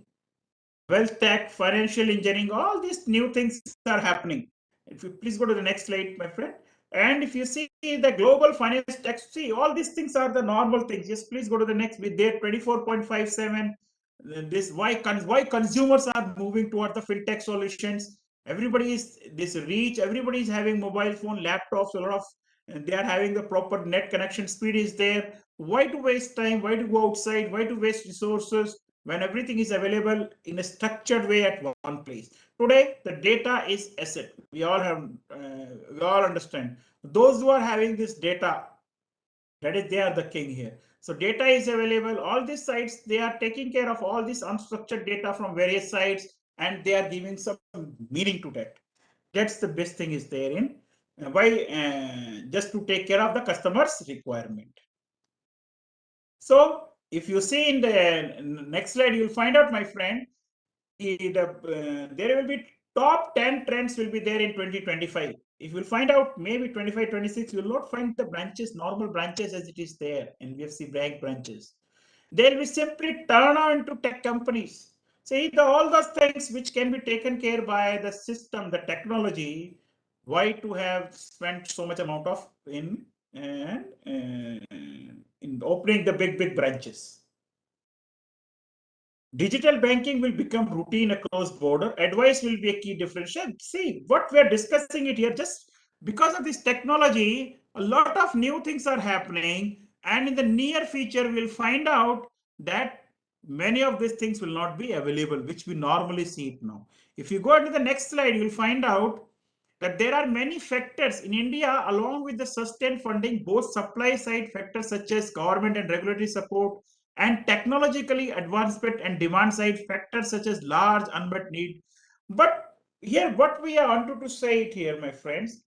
wealth tech, financial engineering, all these new things are happening. If you please go to the next slide, my friend. And if you see the global finance tech, see all these things are the normal things. Just please go to the next with their 24.57. This why consumers are moving toward the fintech solutions. Everybody is this reach. Everybody is having mobile phone, laptops, a lot of. And they are having the proper net connection speed is there. Why to waste time? Why to go outside? Why to waste resources when everything is available in a structured way at one place? Today, the data is asset. We all understand. Those who are having this data, that is, they are the king here. So data is available. All these sites, they are taking care of all this unstructured data from various sites, and they are giving some meaning to that. That's the best thing is there in just to take care of the customer's requirement. So if you see in the next slide, you'll find out, my friend, there will be top 10 trends will be there in 2025. If you'll find out, maybe 25, 26, you'll not find the branches, normal branches as it is there in NBFC bank branches. They'll be simply turned on into tech companies. See, all those things which can be taken care by the system, the technology, why to have spent so much amount of in opening the big branches. Digital banking will become routine across border. Advice will be a key differential. See, what we're discussing it here, just because of this technology, a lot of new things are happening. And in the near future, we'll find out that many of these things will not be available, which we normally see it now. If you go to the next slide, you'll find out that there are many factors in India, along with the sustained funding, both supply side factors such as government and regulatory support, and technologically advancement and demand side factors such as large unmet need. But here, what we are wanted to say it here, my friends,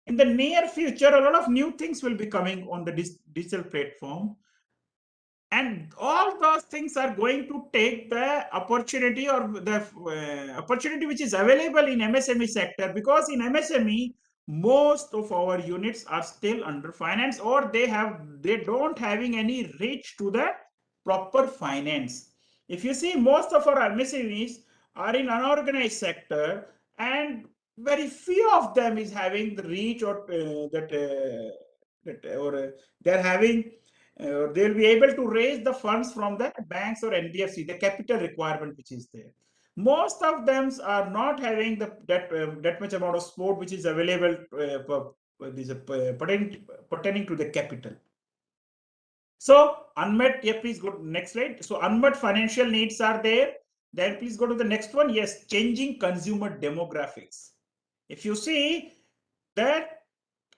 in the near future, a lot of new things will be coming on the digital platform. And all those things are going to take the opportunity or the opportunity which is available in MSME sector, because in MSME, most of our units are still under finance, or they don't having any reach to the proper finance. If you see, most of our MSMEs are in unorganized sector, and very few of them is having the reach or they're having they'll be able to raise the funds from the banks or NBFC, the capital requirement which is there. Most of them are not having that much amount of support which is available pertaining to the capital. So unmet, yeah, please go to next slide. So unmet financial needs are there. Then please go to the next one. Yes, changing consumer demographics. If you see that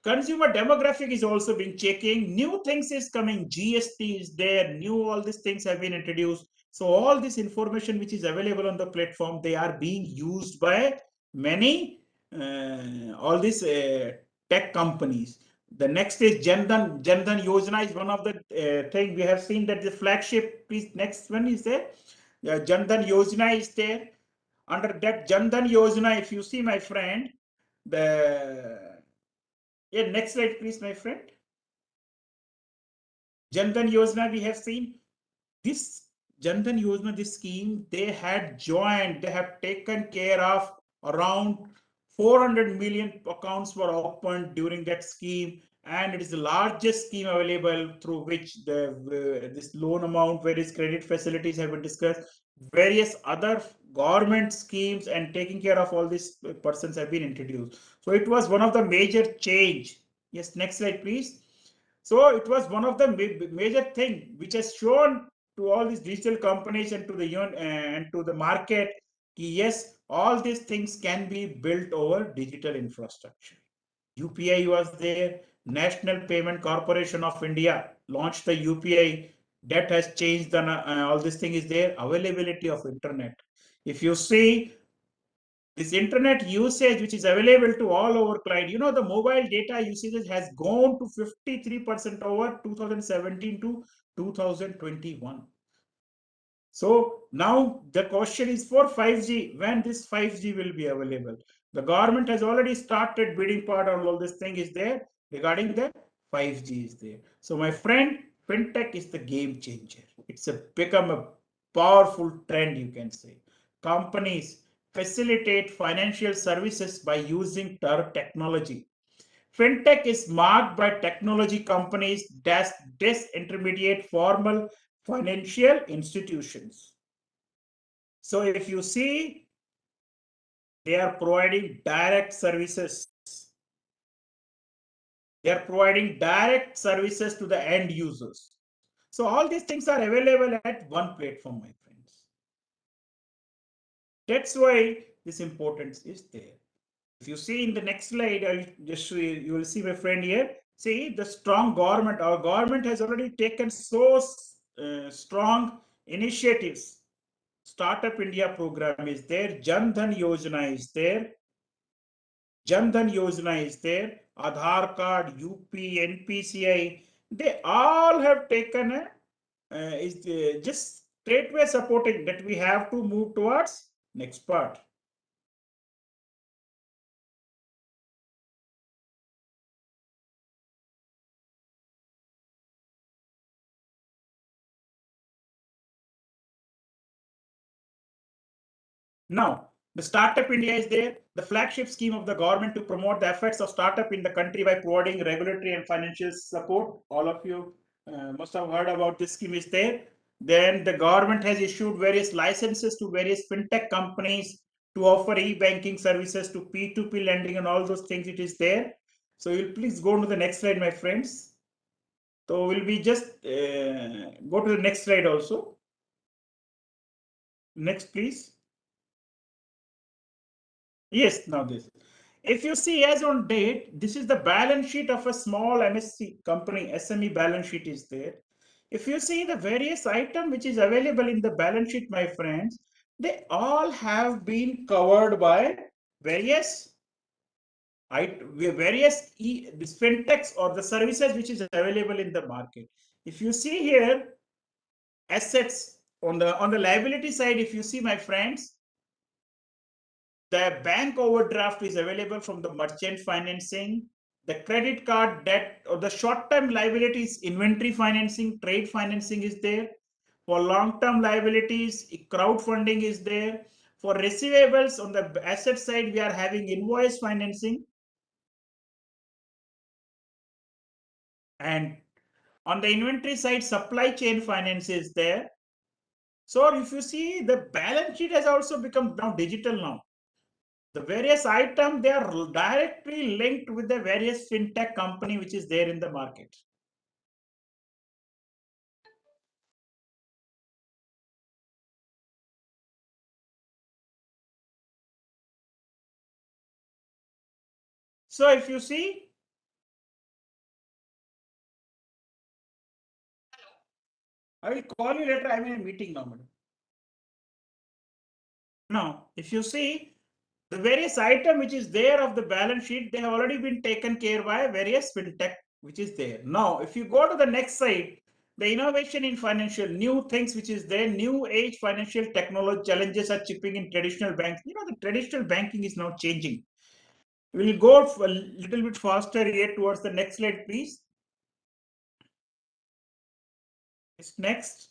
consumer demographic is also been checking, new things is coming, GST is there, all these things have been introduced. So all this information which is available on the platform, they are being used by many all these tech companies. The next is Jandan Yojana is one of the thing we have seen, that the flagship. Please, next one is there. Jandan Yojana is there. Under that Jandan Yojana, if you see, my friend, next slide, please, my friend. Jandan Yojana, we have seen this Jandan Yojana, this scheme, they have taken care of around 400 million accounts were opened during that scheme, and it is the largest scheme available through which this loan amount, various credit facilities have been discussed, various other government schemes and taking care of all these persons have been introduced. So it was one of the major change. Yes, next slide, please. So it was one of the major thing which has shown to all these digital companies and to the market, yes, all these things can be built over digital infrastructure. UPI was there. National Payment Corporation of India launched the UPI. That has changed. All this thing is there. Availability of internet. If you see this internet usage, which is available to all our client, the mobile data usage has gone to 53% over 2017 to 2021. So now the question is for 5G, when this 5G will be available. The government has already started bidding part on all this thing is there regarding the 5G is there. So my friend, fintech is the game changer. It's become a powerful trend, you can say. Companies facilitate financial services by using technology. Fintech is marked by technology companies that disintermediate formal financial institutions. So if you see, they are providing direct services. They are providing direct services to the end users. So all these things are available at one platform, my friends. That's why this importance is there. If you see in the next slide, you will see my friend here. See the strong government. Our government has already taken so strong initiatives. Startup India program is there. Jan Dhan Yojana is there. Jan Dhan Yojana is there. Aadhaar card, UP, NPCI. They all have taken just straightway supporting that we have to move towards next part. Now, the Startup India is there, the flagship scheme of the government to promote the efforts of startup in the country by providing regulatory and financial support. All of you must have heard about this scheme is there. Then the government has issued various licenses to various fintech companies to offer e-banking services to P2p lending and all those things it is there. So you'll please go to the next slide, my friends. So we'll be just go to the next slide also. Next, please. Yes, now this. If you see as on date, this is the balance sheet of a small MSC company, SME balance sheet is there. If you see the various item which is available in the balance sheet, my friends, they all have been covered by various this fintechs or the services which is available in the market. If you see here, assets on the liability side, if you see, my friends, the bank overdraft is available from the merchant financing. The credit card debt or the short-term liabilities, inventory financing, trade financing is there. For long-term liabilities, crowdfunding is there. For receivables on the asset side, we are having invoice financing. And on the inventory side, supply chain finance is there. So if you see, the balance sheet has also become now digital now. The various items, they are directly linked with the various fintech company which is there in the market. So if you see, I will call you later. I'm in a meeting now, madam. Now, if you see, the various item which is there of the balance sheet, they have already been taken care by various fintech which is there. Now, if you go to the next slide, the innovation in financial, new things which is there, new age financial technology challenges are chipping in traditional banks. The traditional banking is now changing. We'll go a little bit faster here towards the next slide, please. Next.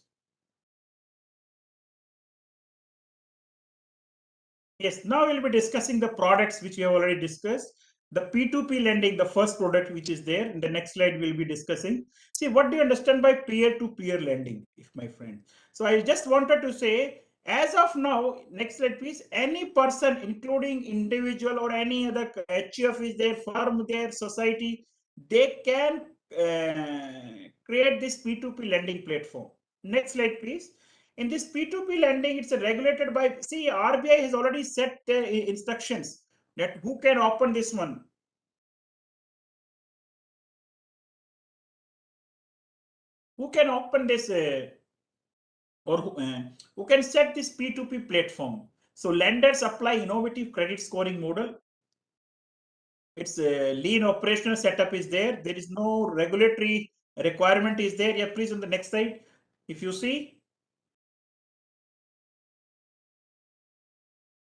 Yes, now we'll be discussing the products which we have already discussed. The P2p lending, the first product which is there. In the next slide, we'll be discussing. See, what do you understand by peer-to-peer lending, if my friend? So I just wanted to say, as of now, next slide, please. Any person, including individual or any other HUF is there, firm there, society, they can create this P2p lending platform. Next slide, please. In this P2p lending, it's regulated by, see, RBI has already set the instructions that who can open this one. Who can open this who can set this P2P platform? So lenders apply innovative credit scoring model. It's a lean operational setup is there. There is no regulatory requirement is there. Yeah, please on the next slide. If you see,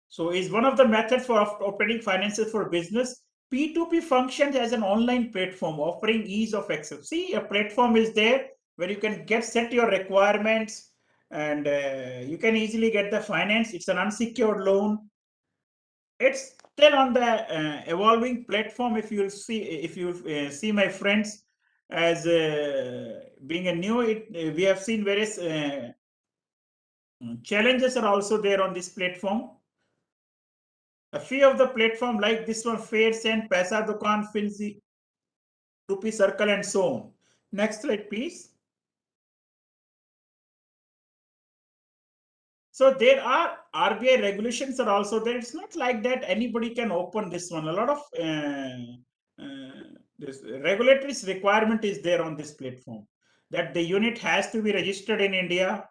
so is one of the methods for operating finances for business. P2P functions as an online platform offering ease of access. See, a platform is there where you can set your requirements and you can easily get the finance. It's an unsecured loan. It's still on the evolving platform. If you see my friends as being a new, we have seen various challenges are also there on this platform. A few of the platform like this one, Fairsend, Paisa Dukan, Finzi, Rupee Circle, and so on. Next slide, please. So there are RBI regulations are also there. It's not like that anybody can open this one. A lot of this regulatory requirement is there on this platform that the unit has to be registered in India.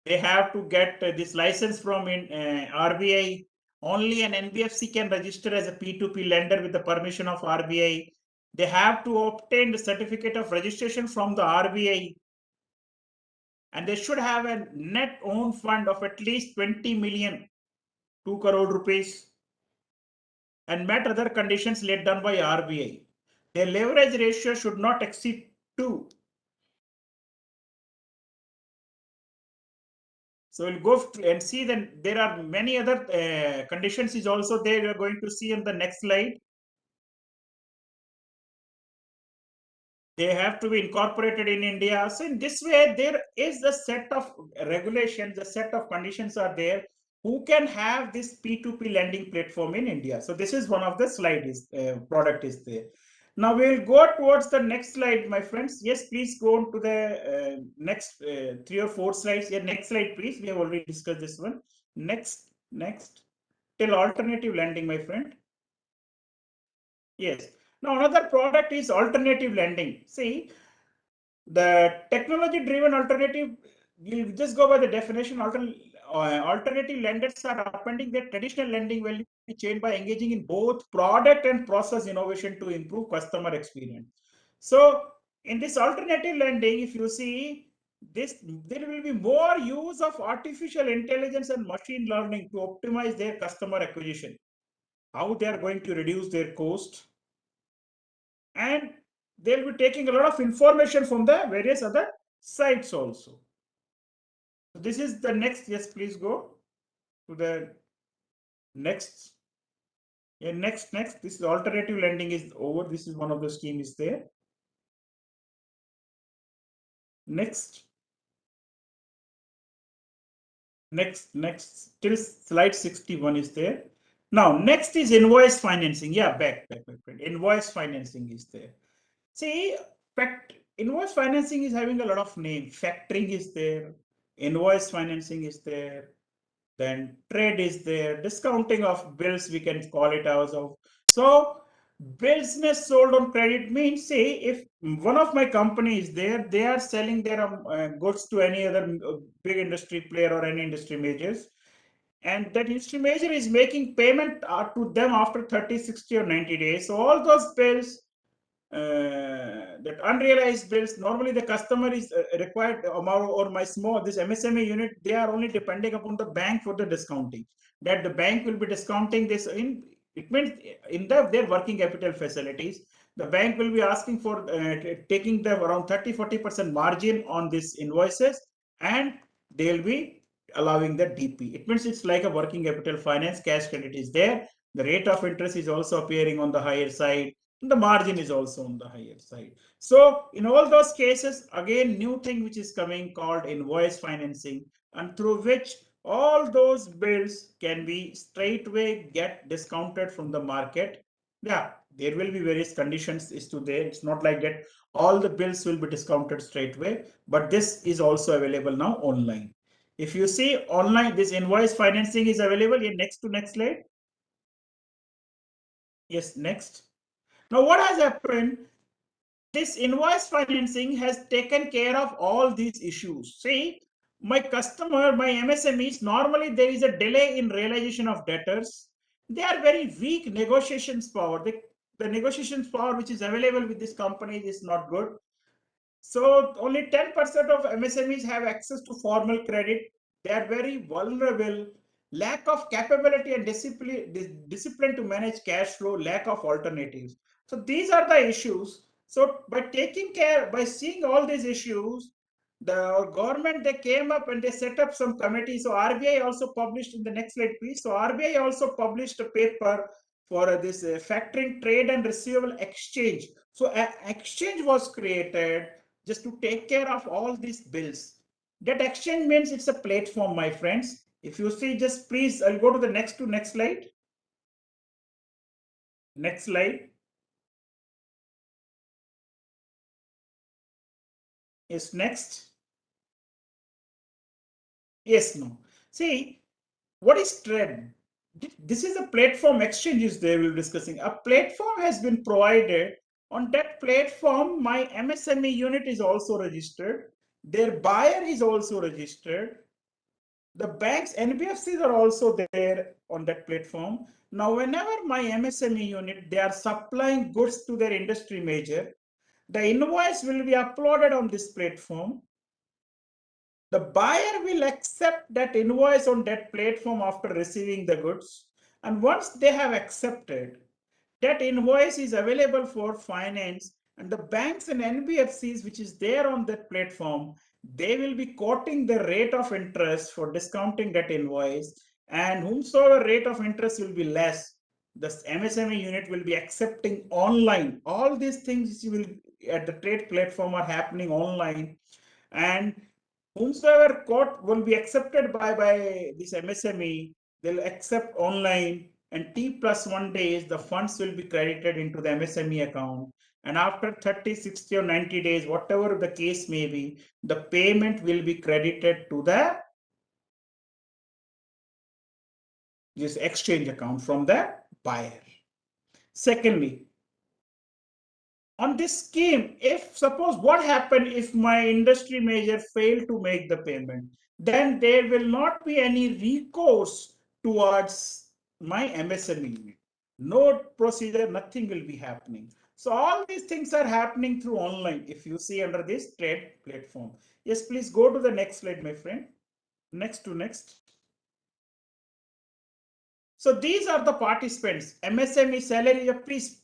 They have to get this license from RBI. Only an NBFC can register as a P2P lender with the permission of RBI. They have to obtain the certificate of registration from the RBI. And they should have a net own fund of at least 20 million, 2 crore rupees, and met other conditions laid down by RBI. Their leverage ratio should not exceed 2. So we'll go and see that there are many other conditions is also there. We are going to see on the next slide. They have to be incorporated in India. So in this way, there is a set of regulations, a set of conditions are there who can have this P2P lending platform in India. So this is one of the slides, product is there. Now we'll go towards the next slide, my friends. Yes, please go on to the next 3 or 4 slides. Yeah, next slide, please. We have already discussed this one. Next. Till alternative lending, my friend. Yes. Now another product is alternative lending. See, the technology-driven alternative, you just go by the definition. Alternative lenders are upending their traditional lending value chain by engaging in both product and process innovation to improve customer experience. So in this alternative lending, if you see this, there will be more use of artificial intelligence and machine learning to optimize their customer acquisition. How they are going to reduce their cost, and they'll be taking a lot of information from the various other sites also. So this is the next. Yes, please go to the next. Yeah, next. This is alternative lending is over. This is one of the scheme is there. Next. Till slide 61 is there. Now next is invoice financing. Yeah, back, my friend. Invoice financing is there. See, invoice financing is having a lot of name. Factoring is there. Invoice financing is there. Then trade is there. Discounting of bills, we can call it as of. So business sold on credit means, say, if one of my company is there, they are selling their goods to any other big industry player or any industry majors, and that industry major is making payment to them after 30, 60 or 90 days. So all those bills, that unrealized bills, normally the customer is required, or my small, this MSME unit, they are only depending upon the bank for the discounting, that the bank will be discounting this in, it means in their working capital facilities, the bank will be asking for taking the around 30-40% margin on these invoices, and they'll be allowing the DP. It means it's like a working capital finance, cash credit is there. The rate of interest is also appearing on the higher side. And the margin is also on the higher side. So in all those cases, again, new thing which is coming called invoice financing, and through which all those bills can be straightway get discounted from the market. Yeah, there will be various conditions is to there. It's not like that all the bills will be discounted straightway, but this is also available now online. If you see online, this invoice financing is available in next slide. Yes, next. Now what has happened? This invoice financing has taken care of all these issues. See, my customer, my MSMEs, normally there is a delay in realization of debtors. They are very weak negotiations power. The negotiations power which is available with this company is not good. So only 10% of MSMEs have access to formal credit. They are very vulnerable. Lack of capability and discipline to manage cash flow, lack of alternatives. So these are the issues. So by seeing all these issues, the government, they came up and they set up some committees. So RBI also published, in the next slide please. So RBI also published a paper for this factoring trade and receivable exchange. So an exchange was created just to take care of all these bills. That exchange means it's a platform, my friends. If you see, just please, I'll go to the next slide. Next slide. Yes, next. Yes, no. See, what is trade? This is a platform exchanges they will be discussing. A platform has been provided. On that platform, my MSME unit is also registered. Their buyer is also registered. The banks, NBFCs are also there on that platform. Now, whenever my MSME unit, they are supplying goods to their industry major, the invoice will be uploaded on this platform. The buyer will accept that invoice on that platform after receiving the goods. And once they have accepted, that invoice is available for finance, and the banks and NBFCs which is there on that platform, they will be quoting the rate of interest for discounting that invoice, and whomsoever rate of interest will be less, the MSME unit will be accepting online. All these things will at the trade platform are happening online, and whomsoever quote will be accepted by this MSME, they'll accept online, and T+1 days, the funds will be credited into the MSME account. And after 30, 60, or 90 days, whatever the case may be, the payment will be credited to this exchange account from the buyer. Secondly, on this scheme, if suppose what happened if my industry major failed to make the payment, then there will not be any recourse towards my MSME unit. No procedure, nothing will be happening. So all these things are happening through online. If you see under this trade platform. Yes, please go to the next slide, my friend. Next. So these are the participants. MSME salary, please,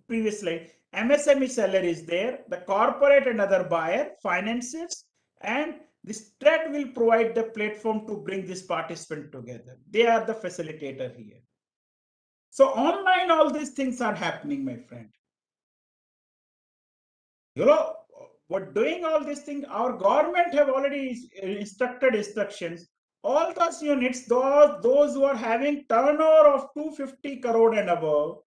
previous slide. MSME salary is there, the corporate and other buyer, financiers, and this trade will provide the platform to bring this participant together. They are the facilitator here. So online, all these things are happening, my friend. You know, what doing all these things, our government have already instructed instructions. All those units, those who are having turnover of 250 crore and above,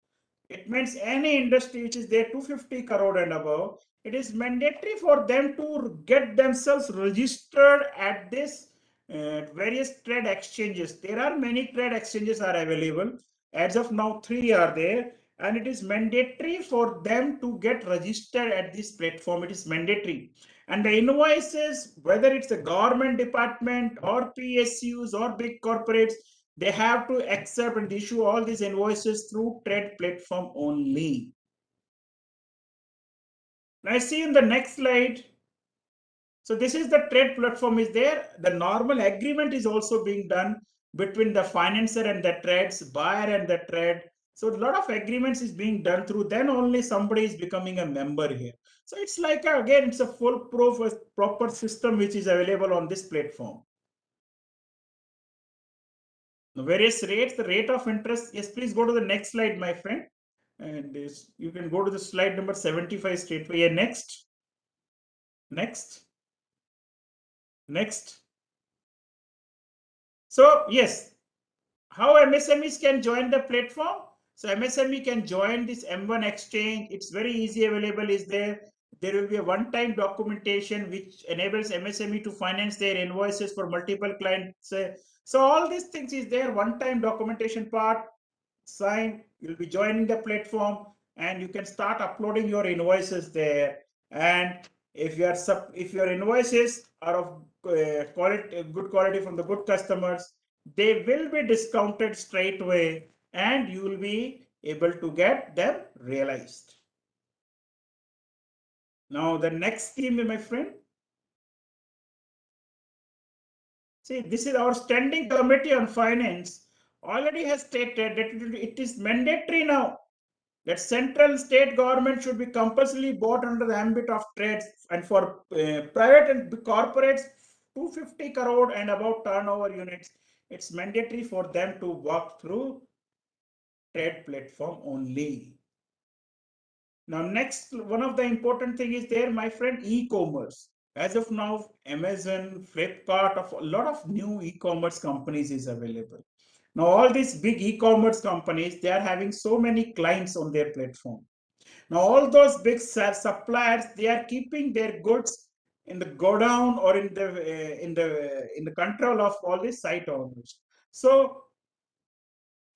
it means any industry which is there 250 crore and above, it is mandatory for them to get themselves registered at this various trade exchanges. There are many trade exchanges are available. As of now, 3 are there, and it is mandatory for them to get registered at this platform. It is mandatory. And the invoices, whether it's a government department or PSUs or big corporates, they have to accept and issue all these invoices through trade platform only. Now, I see in the next slide. So this is the trade platform is there. The normal agreement is also being done between the financer and the trades, buyer and the trade. So a lot of agreements is being done through, then only somebody is becoming a member here. So it's like, again, it's a foolproof, proper system which is available on this platform. The various rates, the rate of interest. Yes, please go to the next slide, my friend. And this, you can go to the slide number 75 straight away. Yeah, next. So yes, how MSMEs can join the platform? So MSME can join this M1 exchange. It's very easy, available is there. There will be a one-time documentation which enables MSME to finance their invoices for multiple clients. So all these things is there, one-time documentation part, sign, you'll be joining the platform and you can start uploading your invoices there. And if your invoices are of quality, good quality from the good customers, they will be discounted straight away and you will be able to get them realized. Now the next scheme, my friend. See, this is our standing committee on finance already has stated that it is mandatory now that central state government should be compulsorily bought under the ambit of trades, and for private and corporates 250 crore and above turnover units, it's mandatory for them to walk through trade platform only. Now next, one of the important thing is there, my friend, e-commerce. As of now, Amazon, Flipkart, of a lot of new e-commerce companies is available. Now all these big e-commerce companies, they are having so many clients on their platform. Now all those big suppliers, they are keeping their goods in the godown or in the control of all these site owners. So,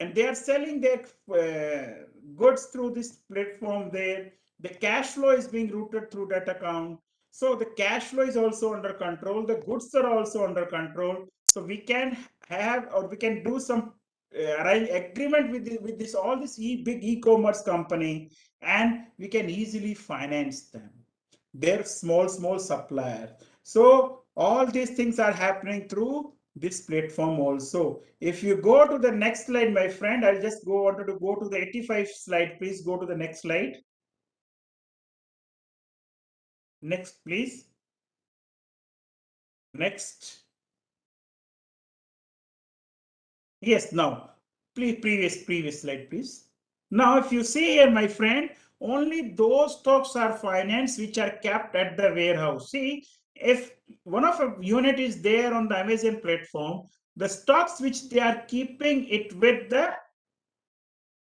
and they are selling their goods through this platform there. The cash flow is being routed through that account. So the cash flow is also under control. The goods are also under control. So we can have, or we can do some agreement with this all this big e-commerce company, and we can easily finance them. They're small suppliers. So all these things are happening through this platform also. If you go to the next slide, my friend, I'll just wanted to go to the 85 slide. Please go to the next slide. Next, please. Next. Yes, now, please, previous slide, please. Now, if you see here, my friend, only those stocks are financed which are kept at the warehouse. See, if one of a unit is there on the Amazon platform, the stocks which they are keeping it with the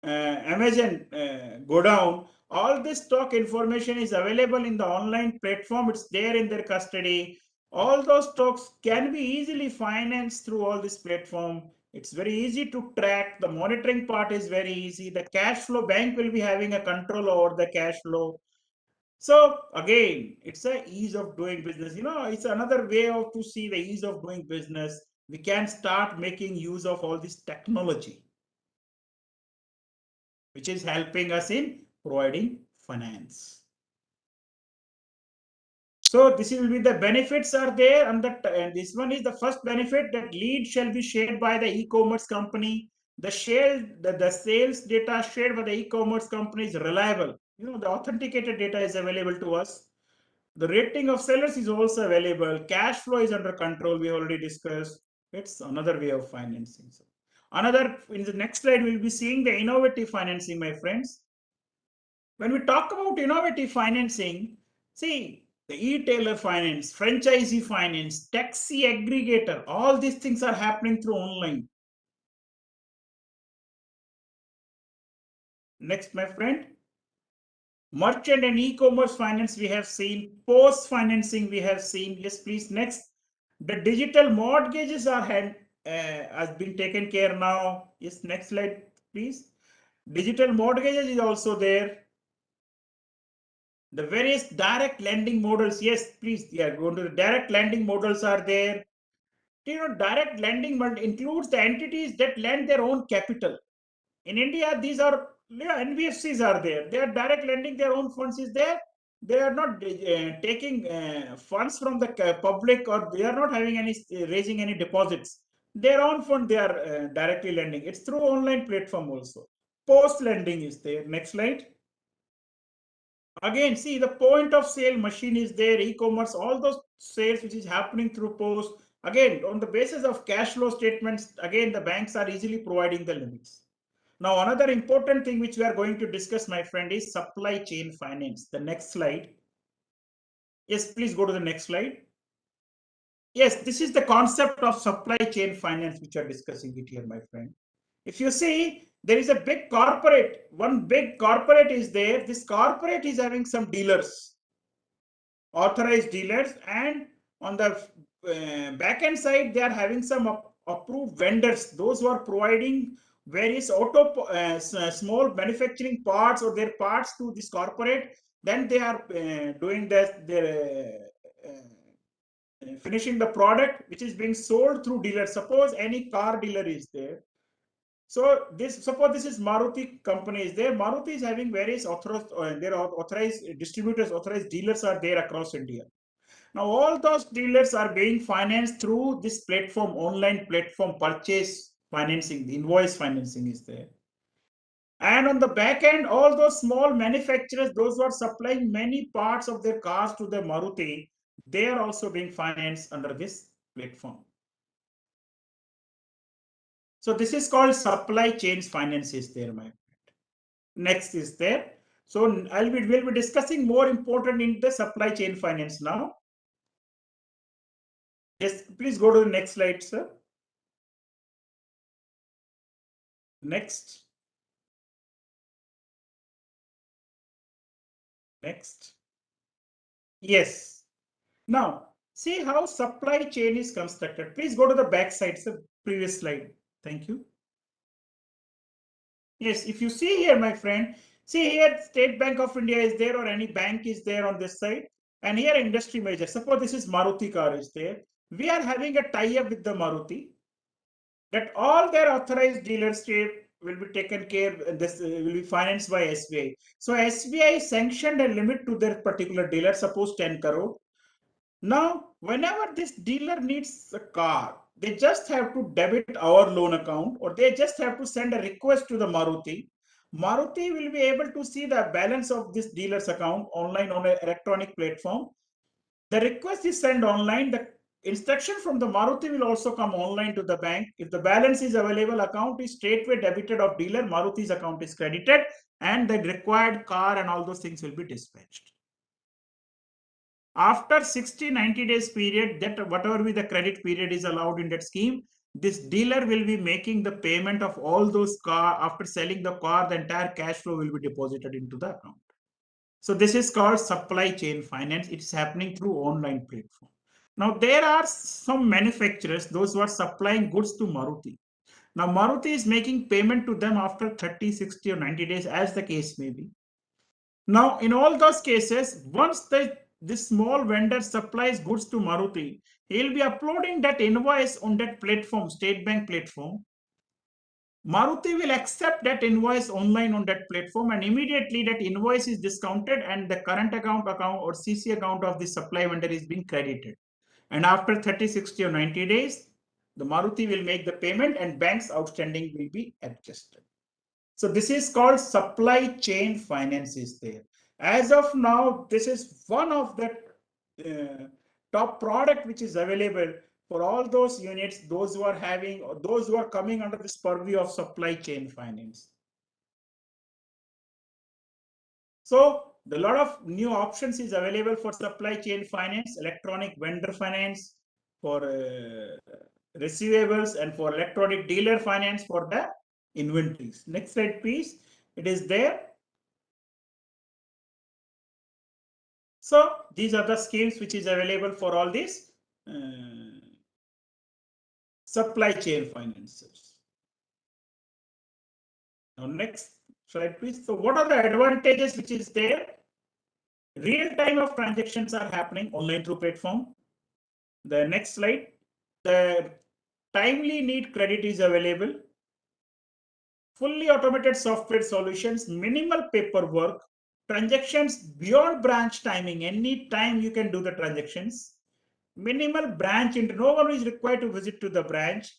Amazon go down, all this stock information is available in the online platform. It's there in their custody. All those stocks can be easily financed through all this platform. It's very easy to track. The monitoring part is very easy. The cash flow, bank will be having a control over the cash flow. So again, it's a ease of doing business. It's another way of to see the ease of doing business. We can start making use of all this technology, which is helping us in providing finance. So this will be the benefits are there, and this one is the first benefit, that lead shall be shared by the e-commerce company. The sales data shared by the e-commerce company is reliable. The authenticated data is available to us. The rating of sellers is also available. Cash flow is under control. We already discussed. It's another way of financing. So in the next slide, we'll be seeing the innovative financing, my friends. When we talk about innovative financing, see, the e-tailer finance, franchisee finance, taxi aggregator, all these things are happening through online. Next, my friend. Merchant and e-commerce finance we have seen. Post financing we have seen. Yes, please. Next. The digital mortgages are has been taken care now. Yes, next slide, please. Digital mortgages is also there. The various direct lending models, yes, please, yeah, go to the direct lending models are there. Direct lending includes the entities that lend their own capital. In India, these are, NBFCs are there. They are direct lending, their own funds is there. They are not taking funds from the public, or they are not having any raising any deposits. Their own fund, they are directly lending. It's through online platform also. Post lending is there. Next slide. Again, see, the point of sale machine is there, e-commerce, all those sales which is happening through post. Again, on the basis of cash flow statements, again, the banks are easily providing the limits. Now, another important thing which we are going to discuss, my friend, is supply chain finance. The next slide. Yes, please go to the next slide. Yes, this is the concept of supply chain finance, which we are discussing it here, my friend. If you see, there is a big corporate, one big corporate is there. This corporate is having some dealers, authorized dealers, and on the back end side, they are having some approved vendors, those who are providing various small manufacturing parts or their parts to this corporate. Then they are doing their finishing the product which is being sold through dealer. Suppose any car dealer is there. So suppose this is Maruti company is there. Maruti is having various authorized distributors, authorized dealers are there across India. Now all those dealers are being financed through this platform, online platform purchase financing. The invoice financing is there. And on the back end, all those small manufacturers, those who are supplying many parts of their cars to the Maruti, they are also being financed under this platform. So this is called supply chain finance is there, my friend. Next is there. So we'll be discussing more important in the supply chain finance now. Yes, please go to the next slide, sir. Next. Next. Yes. Now, see how supply chain is constructed. Please go to the back side, sir. Previous slide. Thank you. Yes, if you see here, my friend, see here, State Bank of India is there or any bank is there on this side. And here industry major. Suppose this is Maruti car is there. We are having a tie-up with the Maruti that all their authorized dealership will be taken care, this will be financed by SBI. So SBI sanctioned a limit to their particular dealer, suppose 10 crore. Now, whenever this dealer needs a car, they just have to debit our loan account or they just have to send a request to the Maruti. Maruti will be able to see the balance of this dealer's account online on an electronic platform. The request is sent online. The instruction from the Maruti will also come online to the bank. If the balance is available, account is straightway debited of dealer, Maruti's account is credited, and the required car and all those things will be dispatched. After 60-90 days period, that whatever be the credit period is allowed in that scheme, this dealer will be making the payment of all those car. After selling the car, the entire cash flow will be deposited into the account. So this is called supply chain finance. It's happening through online platform. Now there are some manufacturers, those who are supplying goods to Maruti. Now Maruti is making payment to them after 30, 60 or 90 days as the case may be. Now in all those cases, once this small vendor supplies goods to Maruti, he'll be uploading that invoice on that platform, State Bank platform. Maruti will accept that invoice online on that platform and immediately that invoice is discounted and the current account or CC account of the supply vendor is being credited. And after 30, 60 or 90 days, the Maruti will make the payment and bank's outstanding will be adjusted. So this is called supply chain finance is there. As of now, this is one of the top product which is available for all those units, those who are having or those who are coming under this purview of supply chain finance. So a lot of new options is available for supply chain finance, electronic vendor finance for receivables and for electronic dealer finance for the inventories. Next slide, please. It is there. So these are the schemes which is available for all these supply chain finances. Now next slide, please. So what are the advantages which is there? Real time of transactions are happening online through platform. The next slide. The timely need credit is available. Fully automated software solutions, minimal paperwork, transactions beyond branch timing. Any time you can do the transactions. Minimal branch, no one is required to visit to the branch.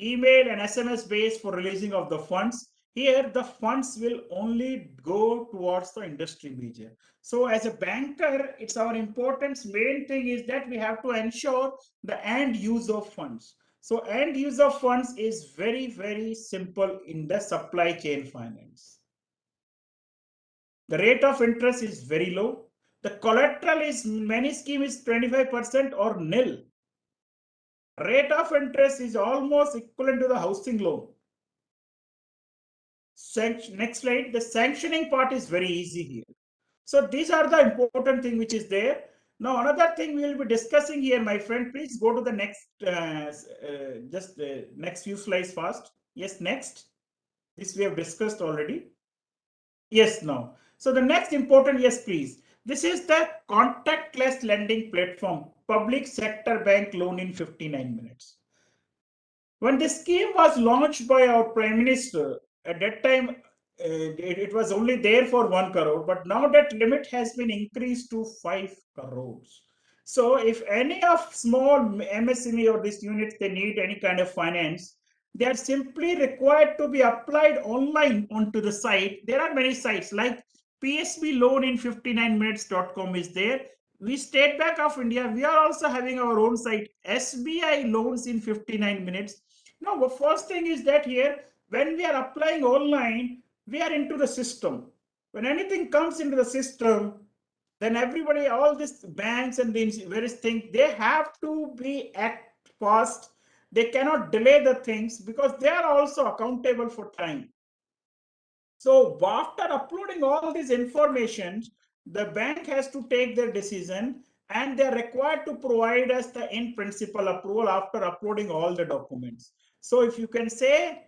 Email and SMS based for releasing of the funds. here the funds will only go towards the industry major. So as a banker, it's our importance. Main thing is that we have to ensure the end use of funds. So end use of funds is very, very simple in the supply chain finance. The rate of interest is very low. The collateral is many scheme is 25% or nil. Rate of interest is almost equivalent to the housing loan. Next slide. The sanctioning part is very easy here. So these are the important thing which is there. Now another thing we will be discussing here, my friend. Please go to the next, next few slides fast. Yes, next. This we have discussed already. Yes, now. So the next important, yes, please. This is the contactless lending platform, public sector bank loan in 59 minutes. When this scheme was launched by our Prime Minister, at that time, it was only there for 1 crore, but now that limit has been increased to 5 crores. So if any of small MSME or these units, they need any kind of finance, they are simply required to be applied online onto the site. There are many sites like psbloanin59minutes.com is there. We State Bank of India, we are also having our own site, SBI loans in 59 minutes. Now, the first thing is that here, when we are applying online, we are into the system. When anything comes into the system, then everybody, all these banks and these various things, they have to be act fast. They cannot delay the things because they are also accountable for time. So after uploading all these information, the bank has to take their decision and they're required to provide us the in principle approval after uploading all the documents. So if you can say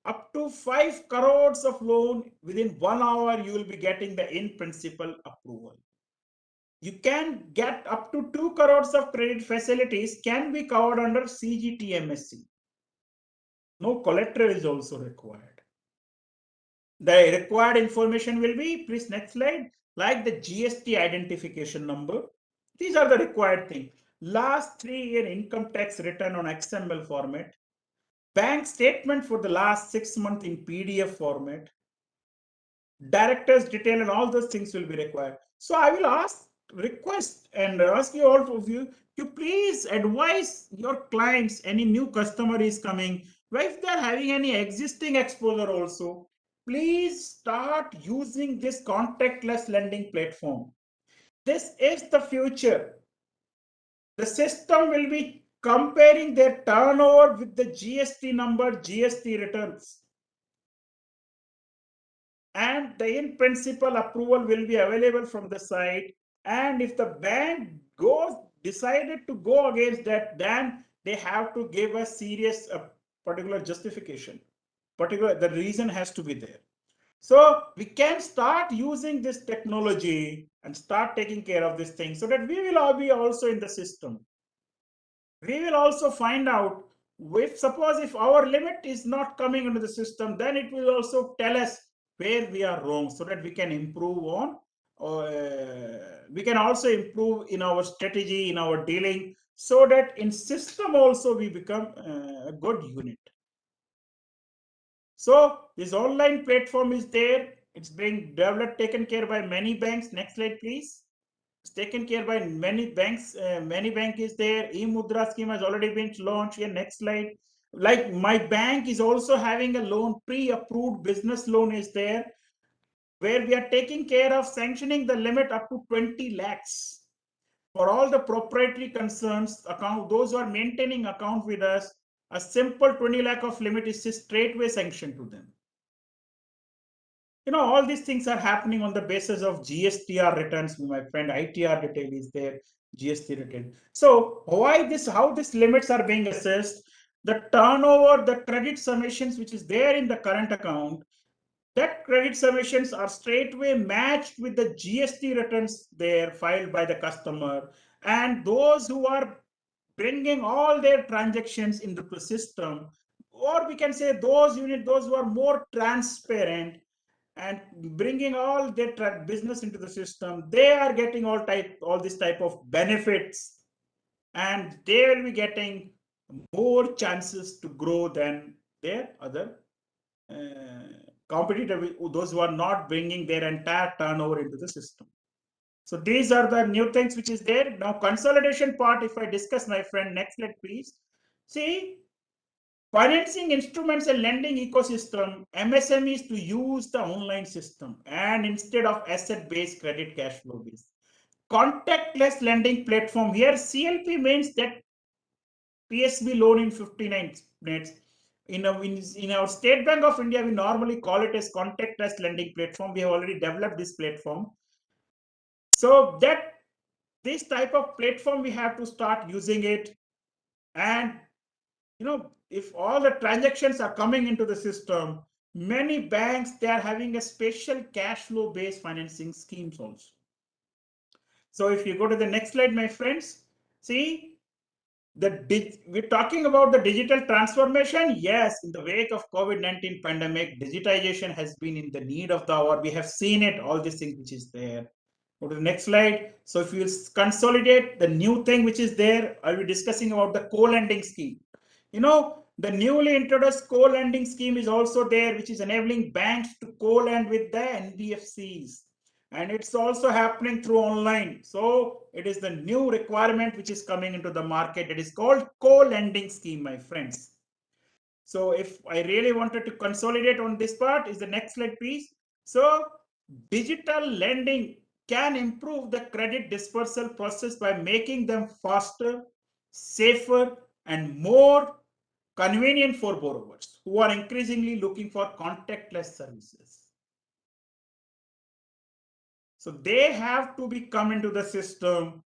up to 5 crores of loan within 1 hour, you will be getting the in principle approval. You can get up to 2 crores of credit facilities can be covered under CGTMSC. No collateral is also required. The required information will be, please next slide, like the GST identification number. These are the required things. Last 3-year income tax return on XML format. Bank statement for the last 6 months in PDF format. Director's detail and all those things will be required. So I will request and ask you all of you to please advise your clients, any new customer is coming, if they're having any existing exposure also, please start using this contactless lending platform. This is the future. The system will be comparing their turnover with the GST number, GST returns. And the in principle approval will be available from the site. And if the bank decided to go against that, then they have to give a serious particular justification. The reason has to be there. So we can start using this technology and start taking care of this thing so that we will all be also in the system. We will also find out if our limit is not coming into the system, then it will also tell us where we are wrong so that we can improve on, we can also improve in our strategy, in our dealing, so that in system also we become a good unit. So this online platform is there. It's being developed, taken care by many banks. Next slide, please. It's taken care by many banks. Many bank is there. E-Mudra scheme has already been launched. Here, next slide. Like my bank is also having a loan, pre-approved business loan is there, where we are taking care of sanctioning the limit up to 20 lakhs. For all the proprietary concerns, those who are maintaining account with us, a simple 20 lakh of limit is straightway sanctioned to them. All these things are happening on the basis of GSTR returns. My friend, ITR detail is there, GST return. So how these limits are being assessed, the turnover, the credit summations which is there in the current account, that credit summations are straightway matched with the GST returns there filed by the customer. And those who are bringing all their transactions into the system, or we can say those who are more transparent and bringing all their business into the system, they are getting all this type of benefits, and they will be getting more chances to grow than their other competitive, those who are not bringing their entire turnover into the system. So these are the new things which is there. Now consolidation part, if I discuss, my friend, next slide please. See, financing instruments and lending ecosystem, MSMEs to use the online system and instead of asset-based credit cash flow based. Contactless lending platform, here CLP means that PSB loan in 59 minutes. In our State Bank of India, we normally call it as contactless lending platform. We have already developed this platform. So that this type of platform, we have to start using it. And if all the transactions are coming into the system, many banks, they are having a special cash flow based financing schemes also. So if you go to the next slide, my friends, see, we're talking about the digital transformation. Yes, in the wake of COVID-19 pandemic, digitization has been in the need of the hour. We have seen it, all these things which is there. Go to the next slide. So if you consolidate the new thing which is there, I'll be discussing about the co-lending scheme. The newly introduced co-lending scheme is also there, which is enabling banks to co-lend with the NBFCs. And it's also happening through online. So it is the new requirement which is coming into the market. It is called co-lending scheme, my friends. So if I really wanted to consolidate on this part, is the next slide, please. So digital lending can improve the credit dispersal process by making them faster, safer, and more convenient for borrowers who are increasingly looking for contactless services. So they have to be come into the system,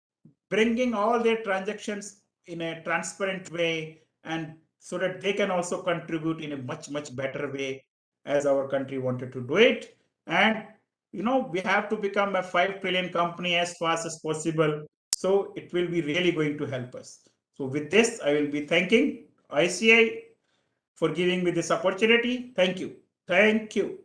bringing all their transactions in a transparent way, and so that they can also contribute in a much, much better way as our country wanted to do it. And we have to become a 5 trillion company as fast as possible. So it will be really going to help us. So with this, I will be thanking ICAI for giving me this opportunity. Thank you. Thank you.